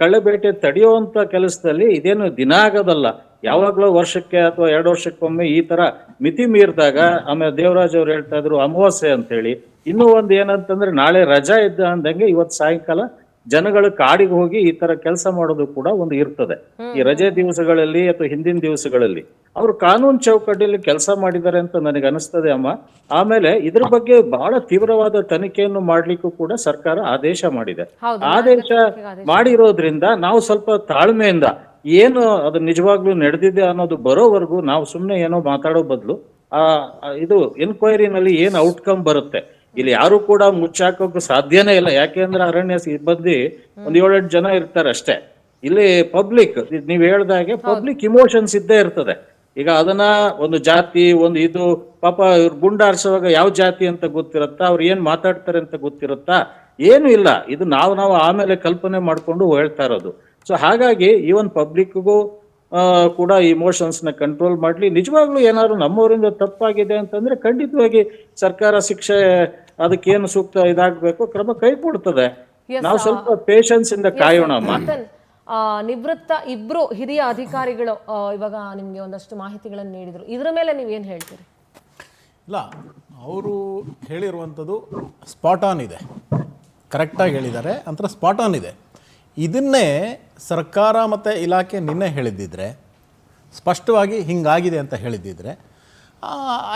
ಕಳ್ಳಬೇಟೆ ತಡೆಯುವಂತ ಕೆಲಸದಲ್ಲಿ ಇದೇನು ದಿನ ಆಗೋದಲ್ಲ, ಯಾವಾಗ್ಲೂ ವರ್ಷಕ್ಕೆ ಅಥವಾ 2 ವರ್ಷಕ್ಕೊಮ್ಮೆ ಈ ತರ ಮಿತಿ ಮೀರಿದಾಗ. ಆಮೇಲೆ ದೇವರಾಜ್ ಅವ್ರು ಹೇಳ್ತಾ ಇದ್ರು ಅಮಾವಾಸ್ಯೆ ಅಂತ ಹೇಳಿ. ಇನ್ನೂ ಒಂದು ಏನಂತಂದ್ರೆ, ನಾಳೆ ರಜಾ ಇದ್ದ ಅಂದಂಗೆ ಇವತ್ತು ಸಾಯಂಕಾಲ ಜನಗಳು ಕಾಡಿಗೆ ಹೋಗಿ ಈ ತರ ಕೆಲಸ ಮಾಡೋದು ಕೂಡ ಒಂದು ಇರ್ತದೆ. ಈ ರಜೆ ದಿವಸಗಳಲ್ಲಿ ಅಥವಾ ಹಿಂದಿನ ದಿವಸಗಳಲ್ಲಿ ಅವರು ಕಾನೂನು ಚೌಕಟ್ಟಿಯಲ್ಲಿ ಕೆಲಸ ಮಾಡಿದ್ದಾರೆ ಅಂತ ನನಗೆ ಅನಿಸ್ತದೆ ಅಮ್ಮ. ಆಮೇಲೆ ಇದ್ರ ಬಗ್ಗೆ ಬಹಳ ತೀವ್ರವಾದ ತನಿಖೆಯನ್ನು ಮಾಡ್ಲಿಕ್ಕೂ ಕೂಡ ಸರ್ಕಾರ ಆದೇಶ ಮಾಡಿದೆ. ಆದೇಶ ಮಾಡಿರೋದ್ರಿಂದ ನಾವು ಸ್ವಲ್ಪ ತಾಳ್ಮೆಯಿಂದ ಏನು ಅದು ನಿಜವಾಗ್ಲೂ ನಡೆದಿದೆ ಅನ್ನೋದು ಬರೋವರೆಗೂ ನಾವು ಸುಮ್ಮನೆ ಏನೋ ಮಾತಾಡೋ ಬದಲು ಇದು ಎನ್ಕ್ವೈರಿನಲ್ಲಿ ಏನು ಔಟ್ಕಮ್ ಬರುತ್ತೆ, ಇಲ್ಲಿ ಯಾರು ಕೂಡ ಮುಚ್ಚಾಕೋಕೆ ಸಾಧ್ಯನೇ ಇಲ್ಲ. ಯಾಕೆಂದ್ರೆ ಅರಣ್ಯ ಸಿಬ್ಬಂದಿ 7-8 ಜನ ಇರ್ತಾರೆ ಅಷ್ಟೇ. ಇಲ್ಲಿ ಪಬ್ಲಿಕ್, ನೀವ್ ಹೇಳ್ದಾಗೆ ಪಬ್ಲಿಕ್ ಇಮೋಷನ್ಸ್ ಇದ್ದೇ ಇರ್ತದೆ. ಈಗ ಅದನ್ನ ಒಂದು ಜಾತಿ ಒಂದು ಇದು ಪಾಪ ಇವ್ರು ಗುಂಡಾರಿಸುವಾಗ ಯಾವ ಜಾತಿ ಅಂತ ಗೊತ್ತಿರುತ್ತಾ, ಅವ್ರು ಏನ್ ಮಾತಾಡ್ತಾರೆ ಅಂತ ಗೊತ್ತಿರುತ್ತಾ? ಏನು ಇಲ್ಲ. ಇದು ನಾವು ಆಮೇಲೆ ಕಲ್ಪನೆ ಮಾಡ್ಕೊಂಡು ಹೇಳ್ತಾ ಇರೋದು. ಸೊ ಹಾಗಾಗಿ ಈವನ್ ಪಬ್ಲಿಕ್ಗೂ ಕೂಡ ಇಮೋಷನ್ಸ್ ನ ಕಂಟ್ರೋಲ್ ಮಾಡ್ಲಿ. ನಿಜವಾಗ್ಲೂ ಏನಾದ್ರು ನಮ್ಮವರಿಂದ ತಪ್ಪಾಗಿದೆ ಅಂತಂದ್ರೆ ಖಂಡಿತವಾಗಿ ಸರ್ಕಾರ ಶಿಕ್ಷೆ ಅದಕ್ಕೇನು ಸೂಕ್ತ ಇದಾಗಬೇಕು ಕ್ರಮ ಕೈಗೊಳ್ತದೆ. Yes, ನಾವು ಸ್ವಲ್ಪ ಪೇಷನ್ಸ್ ಇಂದ ಕಾಯೋಣಮ್ಮ. ಚೇತನ್, ನಿವೃತ್ತ ಇಬ್ರು ಹಿರಿಯ ಅಧಿಕಾರಿಗಳು ಇವಾಗ ನಿಮ್ಗೆ ಒಂದಷ್ಟು ಮಾಹಿತಿಗಳನ್ನು ನೀಡಿದ್ರು, ಇದ್ರ ಮೇಲೆ ನೀವೇನ್ ಹೇಳ್ತೀರಿ? ಇಲ್ಲ, ಅವರು ಹೇಳಿರುವಂಥದ್ದು ಸ್ಪಾಟ್ ಆನ್ ಇದೆ, ಕರೆಕ್ಟಾಗಿ ಹೇಳಿದ್ದಾರೆ, ಅಂತರ ಸ್ಪಾಟ್ ಆನ್ ಇದೆ. ಇದನ್ನೇ ಸರ್ಕಾರ ಮತ್ತು ಇಲಾಖೆ ನಿನ್ನೆ ಹೇಳಿದ್ದಿದ್ರೆ, ಸ್ಪಷ್ಟವಾಗಿ ಹಿಂಗಾಗಿದೆ ಅಂತ ಹೇಳಿದ್ದಿದ್ರೆ,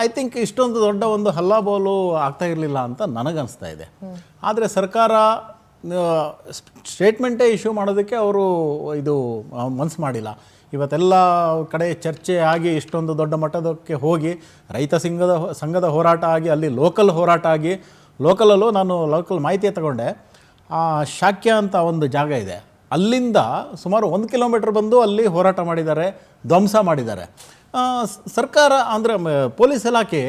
ಐ ಥಿಂಕ್ ಇಷ್ಟೊಂದು ದೊಡ್ಡ ಒಂದು ಹಲ್ಲಾಬೋಲು ಆಗ್ತಾ ಇರಲಿಲ್ಲ ಅಂತ ನನಗನ್ನಿಸ್ತಾ ಇದೆ. ಆದರೆ ಸರ್ಕಾರ ಸ್ಟೇಟ್ಮೆಂಟೇ ಇಶ್ಯೂ ಮಾಡೋದಕ್ಕೆ ಅವರು ಇದು ಮನಸ್ಸು ಮಾಡಿಲ್ಲ. ಇವತ್ತೆಲ್ಲ ಕಡೆ ಚರ್ಚೆ ಆಗಿ ಇಷ್ಟೊಂದು ದೊಡ್ಡ ಮಟ್ಟದಕ್ಕೆ ಹೋಗಿ ರೈತ ಸಂಘದ ಹೋರಾಟ ಆಗಿ, ಅಲ್ಲಿ ಲೋಕಲ್ ಹೋರಾಟ ಆಗಿ, ಲೋಕಲಲ್ಲೂ ನಾನು ಲೋಕಲ್ ಮಾಹಿತಿ ತಗೊಂಡೆ. ಶಾಕ್ಯ ಅಂತ ಒಂದು ಜಾಗ ಇದೆ, ಅಲ್ಲಿಂದ ಸುಮಾರು 1 ಕಿಲೋಮೀಟರ್ ಬಂದು ಅಲ್ಲಿ ಹೋರಾಟ ಮಾಡಿದ್ದಾರೆ, ಧ್ವಂಸ ಮಾಡಿದ್ದಾರೆ. ಸರ್ಕಾರ ಅಂದರೆ ಪೊಲೀಸ್ ಇಲಾಖೆ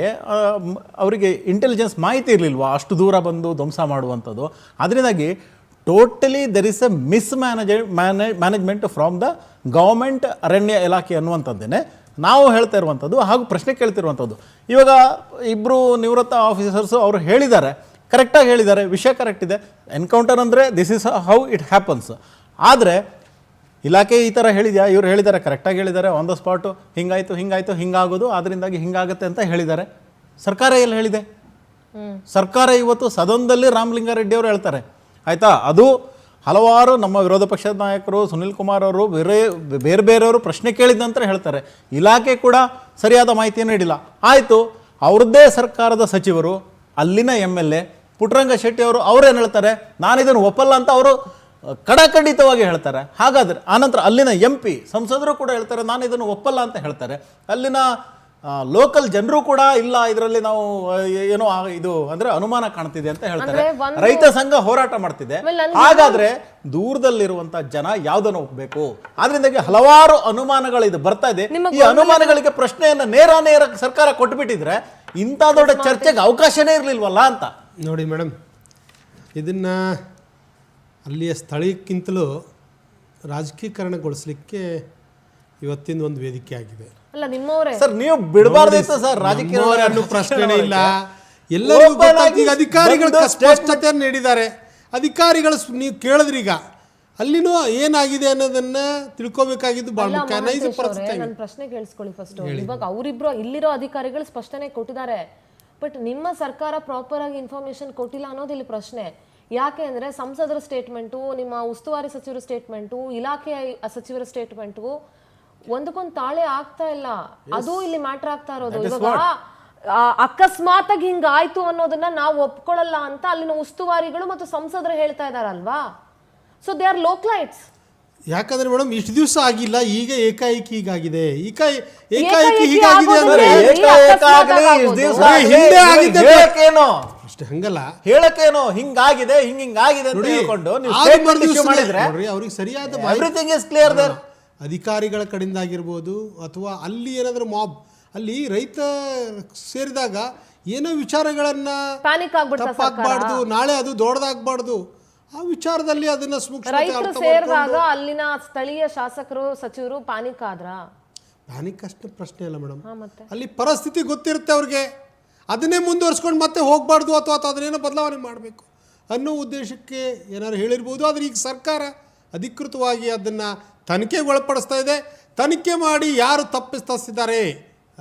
ಅವರಿಗೆ ಇಂಟೆಲಿಜೆನ್ಸ್ ಮಾಹಿತಿ ಇರಲಿಲ್ವಾ ಅಷ್ಟು ದೂರ ಬಂದು ಧ್ವಂಸ ಮಾಡುವಂಥದ್ದು? ಅದರಿಂದಾಗಿ totally there is A management from the government ಅರಣ್ಯ ಇಲಾಖೆ ಅನ್ನುವಂಥದ್ದೇನೆ ನಾವು ಹೇಳ್ತಾ ಇರುವಂಥದ್ದು ಹಾಗೂ ಪ್ರಶ್ನೆ ಕೇಳ್ತಿರುವಂಥದ್ದು. ಇವಾಗ ಇಬ್ಬರು ನಿವೃತ್ತ ಆಫೀಸರ್ಸು ಅವರು ಹೇಳಿದ್ದಾರೆ, ಕರೆಕ್ಟಾಗಿ ಹೇಳಿದ್ದಾರೆ, ವಿಷಯ ಕರೆಕ್ಟ್ ಇದೆ. ಎನ್ಕೌಂಟರ್ ಅಂದರೆ this is how it happens. ಆದರೆ ಇಲಾಖೆ ಈ ಥರ ಹೇಳಿದ್ಯಾ? ಇವ್ರು ಹೇಳಿದ್ದಾರೆ, ಕರೆಕ್ಟಾಗಿ ಹೇಳಿದ್ದಾರೆ, ಆನ್ ದ ಸ್ಪಾಟು ಹಿಂಗಾಯಿತು ಹಿಂಗಾಗೋದು, ಅದರಿಂದಾಗಿ ಹಿಂಗಾಗುತ್ತೆ ಅಂತ ಹೇಳಿದ್ದಾರೆ. ಸರ್ಕಾರ ಎಲ್ಲಿ ಹೇಳಿದೆ? ಸರ್ಕಾರ ಇವತ್ತು ಸದನದಲ್ಲಿ ರಾಮಲಿಂಗಾರೆಡ್ಡಿ ಅವರು ಹೇಳ್ತಾರೆ, ಆಯಿತಾ? ಅದು ಹಲವಾರು ನಮ್ಮ ವಿರೋಧ ಪಕ್ಷದ ನಾಯಕರು, ಸುನಿಲ್ ಕುಮಾರ್ ಅವರು, ಬೇರೆ ಬೇರೆಯವರು ಪ್ರಶ್ನೆ ಕೇಳಿದ ನಂತರ ಹೇಳ್ತಾರೆ. ಇಲಾಖೆ ಕೂಡ ಸರಿಯಾದ ಮಾಹಿತಿಯನ್ನು ನೀಡಿಲ್ಲ. ಆಯಿತು, ಅವ್ರದ್ದೇ ಸರ್ಕಾರದ ಸಚಿವರು, ಅಲ್ಲಿನ MLA ಪುಟ್ಟರಂಗ ಶೆಟ್ಟಿ ಅವರು ಅವ್ರೇನು ಹೇಳ್ತಾರೆ? ನಾನು ಇದನ್ನು ಒಪ್ಪಲ್ಲ ಅಂತ ಅವರು ಕಡಖಂಡಿತವಾಗಿ ಹೇಳ್ತಾರೆ. ಹಾಗಾದರೆ ಆನಂತರ ಅಲ್ಲಿನ MP ಸಂಸದರು ಕೂಡ ಹೇಳ್ತಾರೆ, ನಾನು ಇದನ್ನು ಒಪ್ಪಲ್ಲ ಅಂತ ಹೇಳ್ತಾರೆ. ಅಲ್ಲಿನ ಲೋಕಲ್ ಜನರು ಕೂಡ ಇಲ್ಲ, ಇದರಲ್ಲಿ ನಾವು ಏನೋ ಇದು ಅಂದ್ರೆ ಅನುಮಾನ ಕಾಣ್ತಿದೆ ಅಂತ ಹೇಳ್ತಾರೆ. ರೈತ ಸಂಘ ಹೋರಾಟ ಮಾಡ್ತಿದೆ. ಹಾಗಾದ್ರೆ ದೂರದಲ್ಲಿರುವಂತ ಜನ ಯಾವ್ದನ್ನು ಒಪ್ಪಬೇಕು? ಆದ್ರಿಂದಾಗಿ ಹಲವಾರು ಅನುಮಾನಗಳು ಇದು ಬರ್ತಾ ಇದೆ. ಈ ಅನುಮಾನಗಳಿಗೆ ಪ್ರಶ್ನೆಯನ್ನ ನೇರ ಸರ್ಕಾರ ಕೊಟ್ಬಿಟ್ಟಿದ್ರೆ ಇಂಥ ದೊಡ್ಡ ಚರ್ಚೆಗೆ ಅವಕಾಶನೇ ಇರ್ಲಿಲ್ವಲ್ಲ ಅಂತ. ನೋಡಿ ಮೇಡಮ್, ಇದನ್ನ ಅಲ್ಲಿಯ ಸ್ಥಳೀಯಕ್ಕಿಂತಲೂ ರಾಜಕೀಕರಣಗೊಳಿಸಲಿಕ್ಕೆ ಇವತ್ತಿನ ಒಂದು ವೇದಿಕೆ ಆಗಿದೆ. ಅಲ್ಲ ನಿಮ್ಮವರೇ ಸರ್, ನೀವು ಬಿಡಬಾರ್ದಿತ್ತು ಸರ್ ರಾಜಕೀಯ ಅನ್ನೋ ಪ್ರಶ್ನೆನೇ ಇಲ್ಲ. ಎಲ್ಲರಿಗೂ ಗೊತ್ತಾಗ್ತದೆ. ಅಧಿಕಾರಿಗಳು ಸ್ಪಷ್ಟತೆಯನ್ನು ನೀಡಿದ್ದಾರೆ. ಅಧಿಕಾರಿಗಳು ನೀವು ಕೇಳಿದ್ರಿ, ಈಗ ಅಲ್ಲಿನೂ ಏನಾಗಿದೆ ಅನ್ನೋದನ್ನ ತಿಳ್ಕೊಬೇಕಾಗಿದ್ದು ಬಹಳ ಮುಖ್ಯ. ನೈಜ ಪರಿಸ್ಥಿತಿ. ನನ್ನ ಪ್ರಶ್ನೆ ಕೇಳಿಸ್ಕೊಳ್ಳಿ ಫಸ್ಟ್. ಇವಾಗ ಅವರಿಬ್ರು ಇಲ್ಲಿರೋ ಅಧಿಕಾರಿಗಳು ಸ್ಪಷ್ಟನೆ ಕೊಟ್ಟಿದ್ದಾರೆ, ಬಟ್ ನಿಮ್ಮ ಸರ್ಕಾರ ಪ್ರಾಪರ್ ಆಗಿ ಇನ್ಫಾರ್ಮೇಶನ್ ಕೊಟ್ಟಿಲ್ಲ ಅನ್ನೋದು ಇಲ್ಲಿ ಪ್ರಶ್ನೆ. ಯಾಕೆ ಅಂದ್ರೆ ಸಂಸದರ ಸ್ಟೇಟ್ಮೆಂಟು, ನಿಮ್ಮ ಉಸ್ತುವಾರಿ ಸಚಿವರ ಸ್ಟೇಟ್ಮೆಂಟು, ಇಲಾಖೆಯ ಸಚಿವರ ಸ್ಟೇಟ್ಮೆಂಟು ಒಂದಕ್ಕೊಂದು ತಾಳೆ ಆಗ್ತಾ ಇಲ್ಲ. ಅದು ಇಲ್ಲಿ ಮ್ಯಾಟರ್ ಆಗ್ತಾ ಇರೋದು. ಇವಾಗ ಅಕಸ್ಮಾತ್ ಆಗಿ ಹಿಂಗಾಯ್ತು ಅನ್ನೋದನ್ನ ನಾವು ಒಪ್ಕೊಳ್ಳಲ್ಲ ಅಂತ ಅಲ್ಲಿನ ಉಸ್ತುವಾರಿಗಳು ಮತ್ತು ಸಂಸದರು ಹೇಳ್ತಾ ಇದಾರಲ್ವಾ. So they are localites. ಯಾಕಂದ್ರೆ ಮೇಡಮ್ ಇಷ್ಟು ದಿವಸ ಆಗಿಲ್ಲ, ಈಗ ಏಕಾಏಕಿ ಹೀಗಾಗಿದೆ. ಏಕಾಏಕಿ ಹೀಗಾಗಿದೆ ಅಂದ್ರೆ ಹಿಂದೆ ಆಗಿದ್ದೆ ಅಷ್ಟೇ, ಹಂಗಲ್ಲ ಹೇಳಕ್ಕೇನೋ ಹಿಂಗಾಗಿದೆ ಹಿಂಗಾಗಿದೆ ಅಂತ ಹೇಳ್ಕೊಂಡು ನೀವು ಸ್ಟೇಟ್ಮೆಂಟ್ ಇಶ್ಯೂ ಮಾಡಿದ್ರೆ ಅವ್ರಿಗೆ ಸರಿಯಾದ ಎವ್ರಿಥಿಂಗ್ ಇಸ್ ಕ್ಲಿಯರ್ ದೇರ್. ಅಧಿಕಾರಿಗಳ ಕಡೆಯಿಂದ ಆಗಿರ್ಬೋದು ಅಥವಾ ಅಲ್ಲಿ ಏನಾದರೂ ಮಾಬ್ ಅಲ್ಲಿ ರೈತ ಸೇರಿದಾಗ ಏನೋ ವಿಚಾರಗಳನ್ನ ತಪ್ಪಾಗಬಾರ್ದು, ನಾಳೆ ಅದು ದೊಡ್ಡದಾಗಬಾರ್ದು, ಆ ವಿಚಾರದಲ್ಲಿ ಅದನ್ನ ರೈತರು ಸೇರಿದಾಗ ಅಲ್ಲಿನ ಸ್ಥಳೀಯ ಶಾಸಕರು ಸಚಿವರು ಪ್ಯಾನಿಕ್ ಆದ್ರ? ಪ್ಯಾನಿಕ್ ಅಷ್ಟೇ ಪ್ರಶ್ನೆ ಅಲ್ಲ ಮೇಡಮ್. ಅಲ್ಲಿ ಪರಿಸ್ಥಿತಿ ಗೊತ್ತಿರುತ್ತೆ ಅವ್ರಿಗೆ, ಅದನ್ನೇ ಮುಂದುವರ್ಸ್ಕೊಂಡು ಮತ್ತೆ ಹೋಗಬಾರ್ದು ಅಥವಾ ಅದನ್ನೇನೋ ಬದಲಾವಣೆ ಮಾಡಬೇಕು ಅನ್ನೋ ಉದ್ದೇಶಕ್ಕೆ ಏನಾದ್ರು ಹೇಳಿರ್ಬೋದು. ಆದರೆ ಈಗ ಸರ್ಕಾರ ಅಧಿಕೃತವಾಗಿ ಅದನ್ನು ತನಿಖೆಗೆ ಒಳಪಡಿಸ್ತಾ ಇದೆ. ತನಿಖೆ ಮಾಡಿ ಯಾರು ತಪ್ಪಿಸ್ತಿದ್ದಾರೆ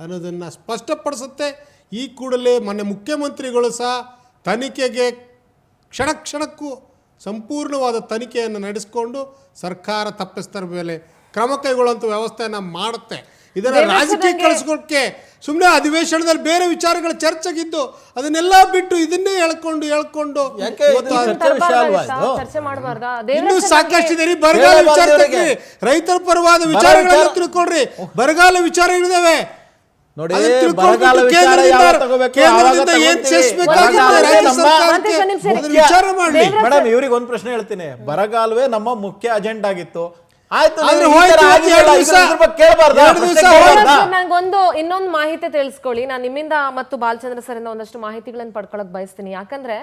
ಅನ್ನೋದನ್ನು ಸ್ಪಷ್ಟಪಡಿಸುತ್ತೆ. ಈ ಕೂಡಲೇ ಮೊನ್ನೆ ಮುಖ್ಯಮಂತ್ರಿಗಳು ಸಹ ತನಿಖೆಗೆ ಕ್ಷಣಕ್ಕೂ ಸಂಪೂರ್ಣವಾದ ತನಿಖೆಯನ್ನು ನಡೆಸಿಕೊಂಡು ಸರ್ಕಾರ ತಪ್ಪಿಸ್ತರ ಮೇಲೆ ಕ್ರಮ ಕೈಗೊಳ್ಳುವಂಥ ವ್ಯವಸ್ಥೆಯನ್ನು ಮಾಡುತ್ತೆ. ಇದನ್ನು ರಾಜಕೀಯ ಕಳಿಸ್ಕೊಳಕ್ಕೆ ಸುಮ್ಮನೆ ಅಧಿವೇಶನದಲ್ಲಿ ಬೇರೆ ವಿಚಾರಗಳ ಚರ್ಚೆಗಿದ್ದು ಅದನ್ನೆಲ್ಲ ಬಿಟ್ಟು ಇದನ್ನೇ ಹೇಳ್ಕೊಂಡು ಇನ್ನೂ ಸಾಕಷ್ಟಿದೆ ರೀ. ಬರಗಾಲ ವಿಚಾರ ತೆಗ್ರಿ, ರೈತರ ಪರವಾದ ವಿಚಾರಗಳನ್ನ ತಿಳ್ಕೊಳ್ರಿ. ಬರಗಾಲ ವಿಚಾರ ಇದಾವೆ ನೋಡಿ. ಬರಗಾಲ ಮೇಡಮ್, ಇವ್ರಿಗೆ ಒಂದು ಪ್ರಶ್ನೆ ಹೇಳ್ತೀನಿ. ಬರಗಾಲವೇ ನಮ್ಮ ಮುಖ್ಯ ಅಜೆಂಡಾ ಆಗಿತ್ತು. ಆಯ್ತು, ಆದ್ರೆ ನೀವು ಈ ಹೋಯ್ತು, ತರ ಇವತ್ತು ಆಗಿಲ್ಲ, ಎರಡು ಈಗ ದಿವ್ಸ, ಇದ್ರ ಬಗ್ಗೆ ಕೇಳ್ಬಾರ್ದಾ? ಎರಡು ದಿವ್ಸ ಪ್ರಶ್ನೆ ಕೇಳ್ಬಾರ್ದಾ? ಸರ್, ನಂಗೊಂದು ಇನ್ನೊಂದು ಮಾಹಿತಿ ತಿಳಿಸ್ಕೊಳ್ಳಿ. ನಾನು ನಿಮ್ಮಿಂದ ಮತ್ತು ಬಾಲಚಂದ್ರ ಸರ್ ಇಂದ ಒಂದಷ್ಟು ಮಾಹಿತಿಗಳನ್ನು ಪಡ್ಕೊಳಕ್ ಬಯಸ್ತೀನಿ. ಯಾಕಂದ್ರೆ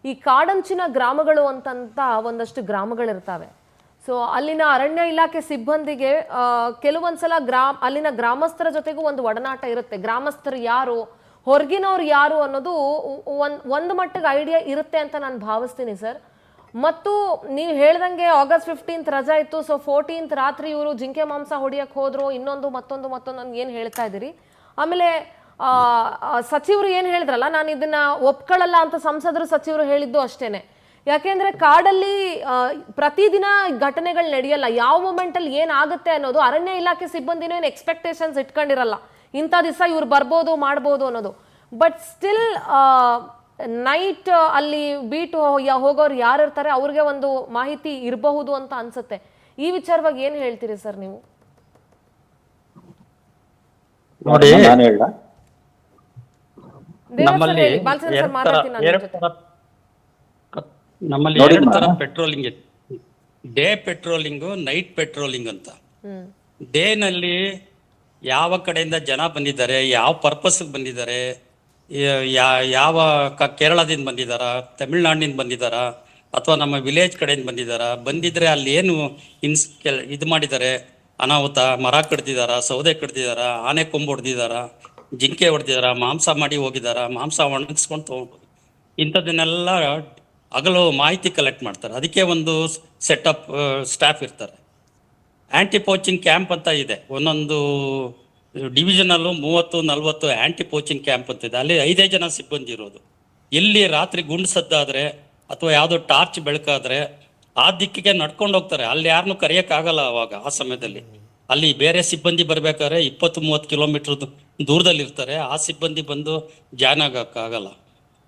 ಈ ಕಾಡಂಚಿನ ಗ್ರಾಮಗಳು ಅಂತಂತ ಒಂದಷ್ಟು ಗ್ರಾಮಗಳಿರ್ತಾವೆ. ಸೊ ಅಲ್ಲಿನ ಅರಣ್ಯ ಇಲಾಖೆ ಸಿಬ್ಬಂದಿಗೆ ಕೆಲವೊಂದ್ಸಲ ಅಲ್ಲಿನ ಗ್ರಾಮಸ್ಥರ ಜೊತೆಗೂ ಒಂದು ಒಡನಾಟ ಇರುತ್ತೆ. ಗ್ರಾಮಸ್ಥರು ಯಾರು, ಹೊರಗಿನವ್ರು ಯಾರು ಅನ್ನೋದು ಒಂದು ಮಟ್ಟಿಗೆ ಐಡಿಯಾ ಇರುತ್ತೆ ಅಂತ ನಾನು ಭಾವಿಸ್ತೀನಿ ಸರ್. ಮತ್ತು ನೀವು ಹೇಳ್ದಂಗೆ August 15th ರಜಾ ಇತ್ತು. ಸೊ 14th ರಾತ್ರಿ ಇವರು ಜಿಂಕೆ ಮಾಂಸ ಹೊಡಿಯಕ್ಕೆ ಹೋದ್ರು, ಮತ್ತೊಂದು ಏನು ಹೇಳ್ತಾ ಇದ್ದೀರಿ. ಆಮೇಲೆ ಸಚಿವರು ಏನು ಹೇಳಿದ್ರಲ್ಲ, ನಾನು ಇದನ್ನ ಒಪ್ಕೊಳ್ಳಲ್ಲ ಅಂತ ಸಂಸದರು ಸಚಿವರು ಹೇಳಿದ್ದು ಅಷ್ಟೇನೆ. ಯಾಕೆಂದ್ರೆ ಕಾಡಲ್ಲಿ ಪ್ರತಿದಿನ ಘಟನೆಗಳು ನಡೆಯಲ್ಲ. ಯಾವ ಮೂಮೆಂಟಲ್ಲಿ ಏನಾಗುತ್ತೆ ಅನ್ನೋದು ಅರಣ್ಯ ಇಲಾಖೆ ಸಿಬ್ಬಂದಿನೂ ಏನು ಎಕ್ಸ್ಪೆಕ್ಟೇಷನ್ಸ್ ಇಟ್ಕೊಂಡಿರಲ್ಲ. ಇಂಥ ದಿವಸ ಇವ್ರು ಬರ್ಬೋದು ಮಾಡ್ಬೋದು ಅನ್ನೋದು. ಬಟ್ ಸ್ಟಿಲ್ ನೈಟ್ ಅಲ್ಲಿ ಬೀಟ್ ಹೋಗೋರು ಯಾರು ಇರ್ತಾರೆ ಅವ್ರಿಗೆ ಒಂದು ಮಾಹಿತಿ ಇರಬಹುದು ಅಂತ ಅನ್ಸುತ್ತೆ. ಈ ವಿಚಾರವಾಗಿ ಏನ್ ಹೇಳ್ತೀರಿ ಸರ್ ನೀವು? ನೋಡಿ, ನಾನು ಹೇಳ ನಮ್ಮಲ್ಲಿ ಎರಡು ತರ ಪೆಟ್ರೋಲಿಂಗ್ ಇದೆ. ಡೇ ಪೆಟ್ರೋಲಿಂಗು, ನೈಟ್ ಪೆಟ್ರೋಲಿಂಗ್ ಅಂತ. ಡೇ ನಲ್ಲಿ ಯಾವ ಕಡೆಯಿಂದ ಜನ ಬಂದಿದ್ದಾರೆ, ಯಾವ ಪರ್ಪಸ್ ಬಂದಿದ್ದಾರೆ, ಯಾವ ಕೇರಳದಿಂದ ಬಂದಿದ್ದಾರಾ, ತಮಿಳ್ನಾಡಿನಿಂದ ಬಂದಿದ್ದಾರಾ, ಅಥವಾ ನಮ್ಮ ವಿಲೇಜ್ ಕಡೆಯಿಂದ ಬಂದಿದ್ರೆ ಅಲ್ಲಿ ಏನು ಇದು ಮಾಡಿದ್ದಾರೆ, ಅನಾಹುತ, ಮರ ಕಡ್ದಿದಾರ, ಸೌದೆ ಕಡ್ದಿದಾರ, ಆನೆ ಕೊಂಬು ಹೊಡೆದಿದಾರ, ಜಿಂಕೆ ಹೊಡೆದಿದಾರ, ಮಾಂಸ ಮಾಡಿ ಹೋಗಿದಾರ, ಮಾಂಸ ಒಣಗಿಸ್ಕೊಂಡು ತಗೊಂಡು, ಇಂಥದನ್ನೆಲ್ಲ ಹಗಲು ಮಾಹಿತಿ ಕಲೆಕ್ಟ್ ಮಾಡ್ತಾರೆ. ಅದಕ್ಕೆ ಒಂದು ಸೆಟಪ್ ಸ್ಟಾಫ್ ಇರ್ತಾರೆ. ಆಂಟಿ ಪೋಚಿಂಗ್ ಕ್ಯಾಂಪ್ ಅಂತ ಇದೆ. ಒಂದೊಂದು ಡಿವಿಷನಲ್ಲೂ 30-40 ಆಂಟಿ ಪೋಚಿಂಗ್ ಕ್ಯಾಂಪ್ ಅಂತ ಇದೆ. ಅಲ್ಲಿ 5 ಜನ ಸಿಬ್ಬಂದಿ ಇರೋದು. ಎಲ್ಲಿ ರಾತ್ರಿ ಗುಂಡು ಸದ್ದಾದ್ರೆ ಅಥವಾ ಯಾವುದೋ ಟಾರ್ಚ್ ಬೆಳಕಾದ್ರೆ ಆ ದಿಕ್ಕಿಗೆ ನಡ್ಕೊಂಡು ಹೋಗ್ತಾರೆ. ಅಲ್ಲಿ ಯಾರನ್ನೂ ಕರೆಯೋಕ್ಕಾಗಲ್ಲ ಅವಾಗ, ಆ ಸಮಯದಲ್ಲಿ. ಅಲ್ಲಿ ಬೇರೆ ಸಿಬ್ಬಂದಿ ಬರ್ಬೇಕಾದ್ರೆ 20-30 ಕಿಲೋಮೀಟರ್ ದೂರದಲ್ಲಿ ಇರ್ತಾರೆ. ಆ ಸಿಬ್ಬಂದಿ ಬಂದು ಜಾಯ್ನ್ ಆಗೋಕ್ಕಾಗಲ್ಲ.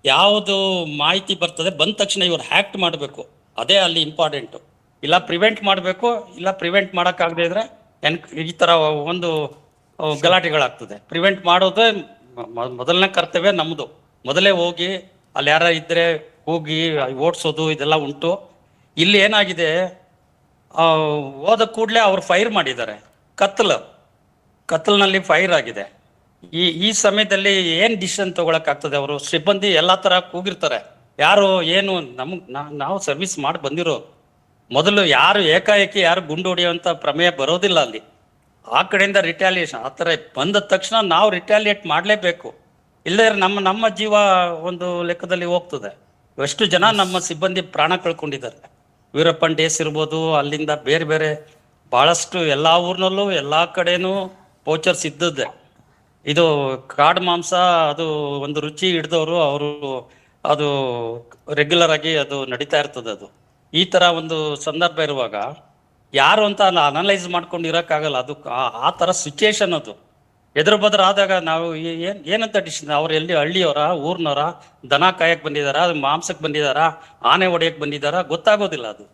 ಯಾವುದು ಮಾಹಿತಿ ಬರ್ತದೆ ಬಂದ ತಕ್ಷಣ ಇವ್ರು ಹ್ಯಾಕ್ಟ್ ಮಾಡಬೇಕು, ಅದೇ ಅಲ್ಲಿ ಇಂಪಾರ್ಟೆಂಟು. ಇಲ್ಲ ಪ್ರಿವೆಂಟ್ ಮಾಡಬೇಕು, ಇಲ್ಲ ಪ್ರಿವೆಂಟ್ ಮಾಡೋಕ್ಕಾಗದೇ ಇದ್ರೆ ಈ ಥರ ಒಂದು ಗಲಾಟೆಗಳಾಗ್ತದೆ. ಪ್ರಿವೆಂಟ್ ಮಾಡೋದೇ ಮೊದಲನೇ ಕರ್ತವ್ಯ ನಮ್ಮದು. ಮೊದಲೇ ಹೋಗಿ ಅಲ್ಲಿ ಯಾರ ಇದ್ದರೆ ಹೋಗಿ ಓಡಿಸೋದು ಇದೆಲ್ಲ ಉಂಟು. ಇಲ್ಲಿ ಏನಾಗಿದೆ, ಹೋದ ಕೂಡಲೇ ಅವ್ರು ಫೈರ್ ಮಾಡಿದ್ದಾರೆ. ಕತ್ತಲ್ನಲ್ಲಿ ಫೈರ್ ಆಗಿದೆ. ಈ ಸಮಯದಲ್ಲಿ ಏನು ಡಿಸಿಷನ್ ತೊಗೊಳಕ್ಕಾಗ್ತದೆ? ಅವರು ಸಿಬ್ಬಂದಿ ಎಲ್ಲ ಥರ ಕೂಗಿರ್ತಾರೆ. ಯಾರು ಏನು ನಾವು ಸರ್ವಿಸ್ ಮಾಡಿ ಬಂದಿರೋ ಮೊದಲು ಯಾರು ಏಕಾಏಕಿ ಯಾರು ಗುಂಡು ಹೊಡೆಯುವಂಥ ಪ್ರಮೇಯ ಬರೋದಿಲ್ಲ ಅಲ್ಲಿ. ಆ ಕಡೆಯಿಂದ ರಿಟ್ಯಾಲಿಯೇಷನ್ ಆ ಥರ ಬಂದ ತಕ್ಷಣ ನಾವು ರಿಟ್ಯಾಲಿಯೇಟ್ ಮಾಡಲೇಬೇಕು. ಇಲ್ಲದ್ರೆ ನಮ್ಮ ಜೀವ ಒಂದು ಲೆಕ್ಕದಲ್ಲಿ ಹೋಗ್ತದೆ. ಎಷ್ಟು ಜನ ನಮ್ಮ ಸಿಬ್ಬಂದಿ ಪ್ರಾಣ ಕಳ್ಕೊಂಡಿದ್ದಾರೆ. ವೀರಪ್ಪನ್ ಡೇಸ್ ಇರ್ಬೋದು, ಅಲ್ಲಿಂದ ಬೇರೆ ಬೇರೆ ಭಾಳಷ್ಟು ಎಲ್ಲ ಊರಿನಲ್ಲೂ ಎಲ್ಲ ಕಡೆನೂ ಪೋಚರ್ಸ್ ಇದ್ದದ್ದೇ. ಇದು ಕಾಡು ಮಾಂಸ ಅದು ಒಂದು ರುಚಿ ಹಿಡ್ದವರು ಅವರು ಅದು ರೆಗ್ಯುಲರ್ ಆಗಿ ಅದು ನಡೀತಾ ಇರ್ತದೆ. ಅದು ಈ ಥರ ಒಂದು ಸಂದರ್ಭ ಇರುವಾಗ ಯಾರು ಅಂತ ಅನಲೈಸ್ ಮಾಡ್ಕೊಂಡು ಇರೋಕ್ಕಾಗಲ್ಲ. ಅದು ಆ ಥರ ಸಿಚುಯೇಷನ್. ಅದು ಎದುರು ಬದ್ರ ಆದಾಗ ನಾವು ಏನಂತ ಡಿಸಿಷನ್, ಅವ್ರು ಎಲ್ಲಿ ಹಳ್ಳಿಯವರ, ಊರ್ನವರ, ದನ ಕಾಯಕ್ ಬಂದಿದಾರ, ಮಾಂಸಕ್ಕೆ ಬಂದಿದಾರ, ಆನೆ ಹೊಡೆಯಕ್ ಬಂದಿದಾರ ಗೊತ್ತಾಗೋದಿಲ್ಲ. ಅದು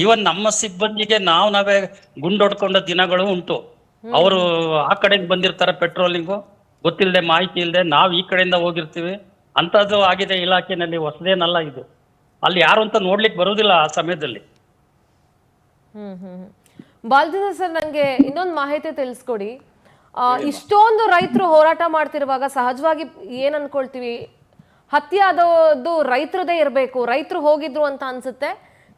ಈವನ್ ನಮ್ಮ ಸಿಬ್ಬಂದಿಗೆ ನಾವೇ ಗುಂಡೊಡ್ಕೊಂಡ ದಿನಗಳು ಉಂಟು. ಅವರು ಆ ಕಡೆಯಿಂದ ಬಂದಿರ್ತಾರೆ ಪೆಟ್ರೋಲಿಂಗು, ಗೊತ್ತಿಲ್ಲದೆ ಮಾಹಿತಿ ಇಲ್ಲದೆ ನಾವು ಈ ಕಡೆಯಿಂದ ಹೋಗಿರ್ತೀವಿ. ಅಂಥದ್ದು ಆಗಿದೆ ಇಲಾಖೆನಲ್ಲಿ, ಹೊಸದೇನಲ್ಲ ಇದು. ಅಲ್ಲಿ ಯಾರು ಅಂತ ನೋಡ್ಲಿಕ್ಕೆ ಬರೋದಿಲ್ಲ ಆ ಸಮಯದಲ್ಲಿ. ಬಾಲಚಂದ್ರ ಸರ್, ನಂಗೆ ಇನ್ನೊಂದು ಮಾಹಿತಿ ತಿಳಿಸ್ಕೊಡಿ. ಇಷ್ಟೊಂದು ರೈತರು ಹೋರಾಟ ಮಾಡ್ತಿರುವಾಗ ಸಹಜವಾಗಿ ಏನ್ ಅನ್ಕೊಳ್ತೀವಿ, ಹತ್ಯೆ ಆದದ್ದು ರೈತರದೇ ಇರಬೇಕು, ರೈತರು ಹೋಗಿದ್ರು ಅಂತ ಅನ್ಸುತ್ತೆ,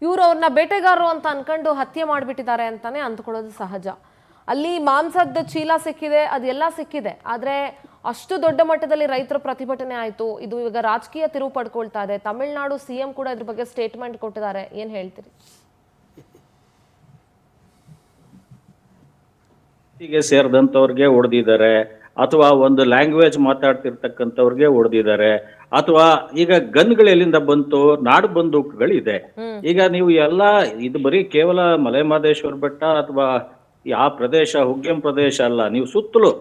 ಇವ್ರು ಅವ್ರನ್ನ ಬೇಟೆಗಾರರು ಅಂತ ಅನ್ಕೊಂಡು ಹತ್ಯೆ ಮಾಡಿಬಿಟ್ಟಿದ್ದಾರೆ ಅಂತಾನೆ ಅಂದ್ಕೊಳ್ಳೋದು ಸಹಜ. ಅಲ್ಲಿ ಮಾಂಸದ ಚೀಲ ಸಿಕ್ಕಿದೆ, ಅದೆಲ್ಲ ಸಿಕ್ಕಿದೆ. ಆದ್ರೆ ಅಷ್ಟು ದೊಡ್ಡ ಮಟ್ಟದಲ್ಲಿ ರೈತರ ಪ್ರತಿಭಟನೆ ಆಯ್ತು. ಇದು ಇವಾಗ ರಾಜಕೀಯ ತಿರುವು ಪಡ್ಕೊಳ್ತಾ ಇದೆ. ತಮಿಳುನಾಡು ಸಿಎಂ ಕೂಡ ಇದ್ರ ಬಗ್ಗೆ ಸ್ಟೇಟ್ಮೆಂಟ್ ಕೊಟ್ಟಿದ್ದಾರೆ. ಏನ್ ಹೇಳ್ತೀರಿ? ಗೆ ಸೇರಿದಂಥವ್ರಿಗೆ ಹೊಡೆದಿದ್ದಾರೆ, ಅಥವಾ ಒಂದು ಲ್ಯಾಂಗ್ವೇಜ್ ಮಾತಾಡ್ತಿರ್ತಕ್ಕಂಥವ್ರಿಗೆ ಹೊಡೆದಿದ್ದಾರೆ, ಅಥವಾ ಈಗ ಗನ್ಗಳು ಎಲ್ಲಿಂದ ಬಂತು, ನಾಡು ಬಂದೂಕುಗಳಿದೆ. ಈಗ ನೀವು ಎಲ್ಲ ಇದು ಬರೀ ಕೇವಲ ಮಲೆ ಮಹದೇಶ್ವರ ಬೆಟ್ಟ ಅಥವಾ ಆ ಪ್ರದೇಶ ಹುಗ್ಗೆಂ ಪ್ರದೇಶ ಅಲ್ಲ, ನೀವು ಸುತ್ತಲೂ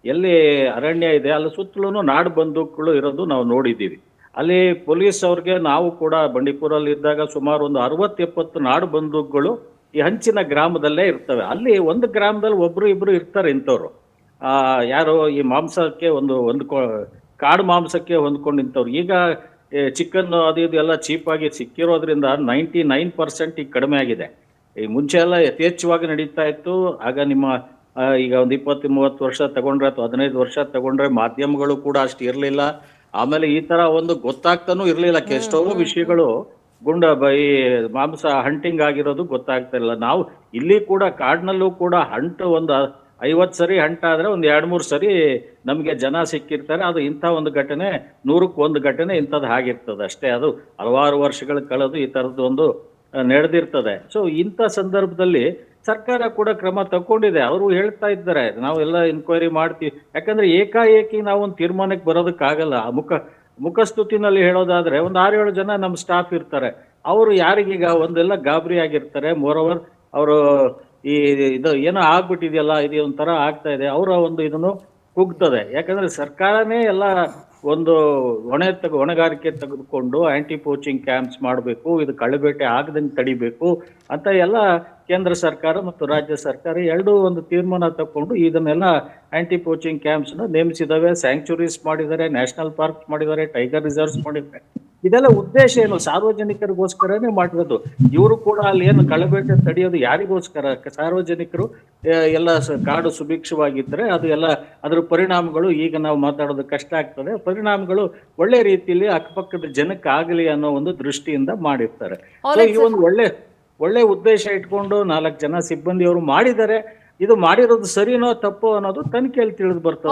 ಎಲ್ಲಿ ಅರಣ್ಯ ಇದೆ ಅಲ್ಲಿ ಸುತ್ತಲೂ ನಾಡು ಬಂದೂಕುಗಳು ಇರೋದು ನಾವು ನೋಡಿದ್ದೀವಿ. ಅಲ್ಲಿ ಪೊಲೀಸ್ ಅವ್ರಿಗೆ ನಾವು ಕೂಡ ಬಂಡೀಪುರಲ್ಲಿ ಇದ್ದಾಗ ಸುಮಾರು ಒಂದು 60-70 ನಾಡು ಬಂದೂಕುಗಳು ಈ ಹಂಚಿನ ಗ್ರಾಮದಲ್ಲೇ ಇರ್ತವೆ. ಅಲ್ಲಿ ಒಂದು ಗ್ರಾಮದಲ್ಲಿ ಒಬ್ರು ಇಬ್ರು ಇರ್ತಾರೆ ಇಂಥವ್ರು. ಯಾರು ಈ ಮಾಂಸಕ್ಕೆ ಕಾಡು ಮಾಂಸಕ್ಕೆ ಹೊಂದ್ಕೊಂಡು ನಿಂತವ್ರು. ಈಗ ಚಿಕನ್ ಅದು ಇದು ಎಲ್ಲ ಚೀಪಾಗಿ ಸಿಕ್ಕಿರೋದ್ರಿಂದ 99% ಈಗ ಕಡಿಮೆ ಆಗಿದೆ. ಈ ಮುಂಚೆ ಎಲ್ಲ ಯಥೇಚ್ಛವಾಗಿ ನಡೀತಾ ಇತ್ತು. ಆಗ ನಿಮ್ಮ ಈಗ ಒಂದು 20-30 ವರ್ಷ ತಗೊಂಡ್ರೆ ಅಥವಾ 15 ವರ್ಷ ತಗೊಂಡ್ರೆ ಮಾಧ್ಯಮಗಳು ಕೂಡ ಅಷ್ಟು ಇರಲಿಲ್ಲ. ಆಮೇಲೆ ಈ ತರ ಒಂದು ಗೊತ್ತಾಗ್ತಾನೂ ಇರಲಿಲ್ಲ. ಎಷ್ಟೋ ವಿಷಯಗಳು ಈ ಮಾಂಸ ಹಂಟಿಂಗ್ ಆಗಿರೋದು ಗೊತ್ತಾಗ್ತಾ ಇಲ್ಲ. ನಾವು ಇಲ್ಲಿ ಕೂಡ ಕಾಡ್ನಲ್ಲೂ ಕೂಡ ಒಂದು 50 ಸರಿ ಹಂಟಾದ್ರೆ ಒಂದು 2-3 ಸರಿ ನಮಗೆ ಜನ ಸಿಕ್ಕಿರ್ತಾರೆ. ಅದು ಇಂಥ ಒಂದು ಘಟನೆ 100ಕ್ಕೆ 1 ಘಟನೆ ಇಂಥದ್ದು ಆಗಿರ್ತದೆ ಅಷ್ಟೇ. ಅದು ಹಲವಾರು ವರ್ಷಗಳ ಕಳೆದು ಈ ಥರದ್ದು ಒಂದು ನಡೆದಿರ್ತದೆ. ಸೊ ಇಂಥ ಸಂದರ್ಭದಲ್ಲಿ ಸರ್ಕಾರ ಕೂಡ ಕ್ರಮ ತಗೊಂಡಿದೆ. ಅವರು ಹೇಳ್ತಾ ಇದ್ದಾರೆ ನಾವೆಲ್ಲ ಎನ್ಕ್ವೈರಿ ಮಾಡ್ತೀವಿ. ಯಾಕಂದ್ರೆ ಏಕಾಏಕಿ ನಾವು ಒಂದು ತೀರ್ಮಾನಕ್ಕೆ ಬರೋದಕ್ಕಾಗಲ್ಲ. ಮುಖಸ್ತುತಿನಲ್ಲಿ ಹೇಳೋದಾದ್ರೆ ಒಂದು 6-7 ಜನ ನಮ್ಮ ಸ್ಟಾಫ್ ಇರ್ತಾರೆ. ಅವರು ಯಾರಿಗೀಗ ಒಂದೆಲ್ಲ ಗಾಬರಿ ಆಗಿರ್ತಾರೆ. ಮೋರೋವರ್ ಅವರು ಇದು ಏನೋ ಆಗ್ಬಿಟ್ಟಿದೆಯಲ್ಲ, ಇದು ಒಂಥರ ಆಗ್ತಾ ಇದೆ, ಅವರ ಒಂದು ಇದನ್ನು ಕುಗ್ತದೆ. ಯಾಕಂದ್ರೆ ಸರ್ಕಾರನೇ ಎಲ್ಲ ಒಂದು ಹೊಣೆಗಾರಿಕೆ ತೆಗೆದುಕೊಂಡು ಆಂಟಿ ಪೋಚಿಂಗ್ ಕ್ಯಾಂಪ್ಸ್ ಮಾಡಬೇಕು, ಇದು ಕಳ್ಳಬೇಟೆ ಆಗದಂಗೆ ತಡಿಬೇಕು ಅಂತ ಎಲ್ಲ ಕೇಂದ್ರ ಸರ್ಕಾರ ಮತ್ತು ರಾಜ್ಯ ಸರ್ಕಾರ ಎರಡೂ ಒಂದು ತೀರ್ಮಾನ ತಗೊಂಡು ಇದನ್ನೆಲ್ಲ ಆಂಟಿ ಪೋಚಿಂಗ್ ಕ್ಯಾಂಪ್ಸ್ನ ನೇಮಿಸಿದಾವೆ. ಸ್ಯಾಂಕ್ಚುರೀಸ್ ಮಾಡಿದ್ದಾರೆ, ನ್ಯಾಷನಲ್ ಪಾರ್ಕ್ಸ್ ಮಾಡಿದ್ದಾರೆ, ಟೈಗರ್ ರಿಸರ್ವ್ಸ್ ಮಾಡಿದ್ದಾರೆ. ಇದೆಲ್ಲ ಉದ್ದೇಶ ಏನು? ಸಾರ್ವಜನಿಕರಿಗೋಸ್ಕರನೇ ಮಾಡಿರೋದು. ಇವರು ಕೂಡ ಅಲ್ಲಿ ಏನು ಕಳ್ಳಬೇಟೆ ತಡೆಯೋದು ಯಾರಿಗೋಸ್ಕರ? ಸಾರ್ವಜನಿಕರು ಎಲ್ಲ ಕಾಡು ಸುಭಿಕ್ಷವಾಗಿದ್ದರೆ ಅದು ಎಲ್ಲ ಅದರ ಪರಿಣಾಮಗಳು ಈಗ ನಾವು ಮಾತಾಡೋದು ಕಷ್ಟ ಆಗ್ತದೆ. ಪರಿಣಾಮಗಳು ಒಳ್ಳೆ ರೀತಿಯಲ್ಲಿ ಅಕ್ಕಪಕ್ಕದ ಜನಕ್ಕೆ ಆಗಲಿ ಅನ್ನೋ ಒಂದು ದೃಷ್ಟಿಯಿಂದ ಮಾಡಿರ್ತಾರೆ. ಈ ಒಂದು ಒಳ್ಳೆ ಉದ್ದೇಶ ಇಟ್ಕೊಂಡು 4 ಜನ ಸಿಬ್ಬಂದಿಯವರು ಮಾಡಿದ್ದಾರೆ. ಇದು ಮಾಡಿರೋದು ಸರಿನೋ ತಪ್ಪೋ ಅನ್ನೋದು ತನಿಖೆಯಲ್ಲಿ ತಿಳಿದು ಬರ್ತದೆ.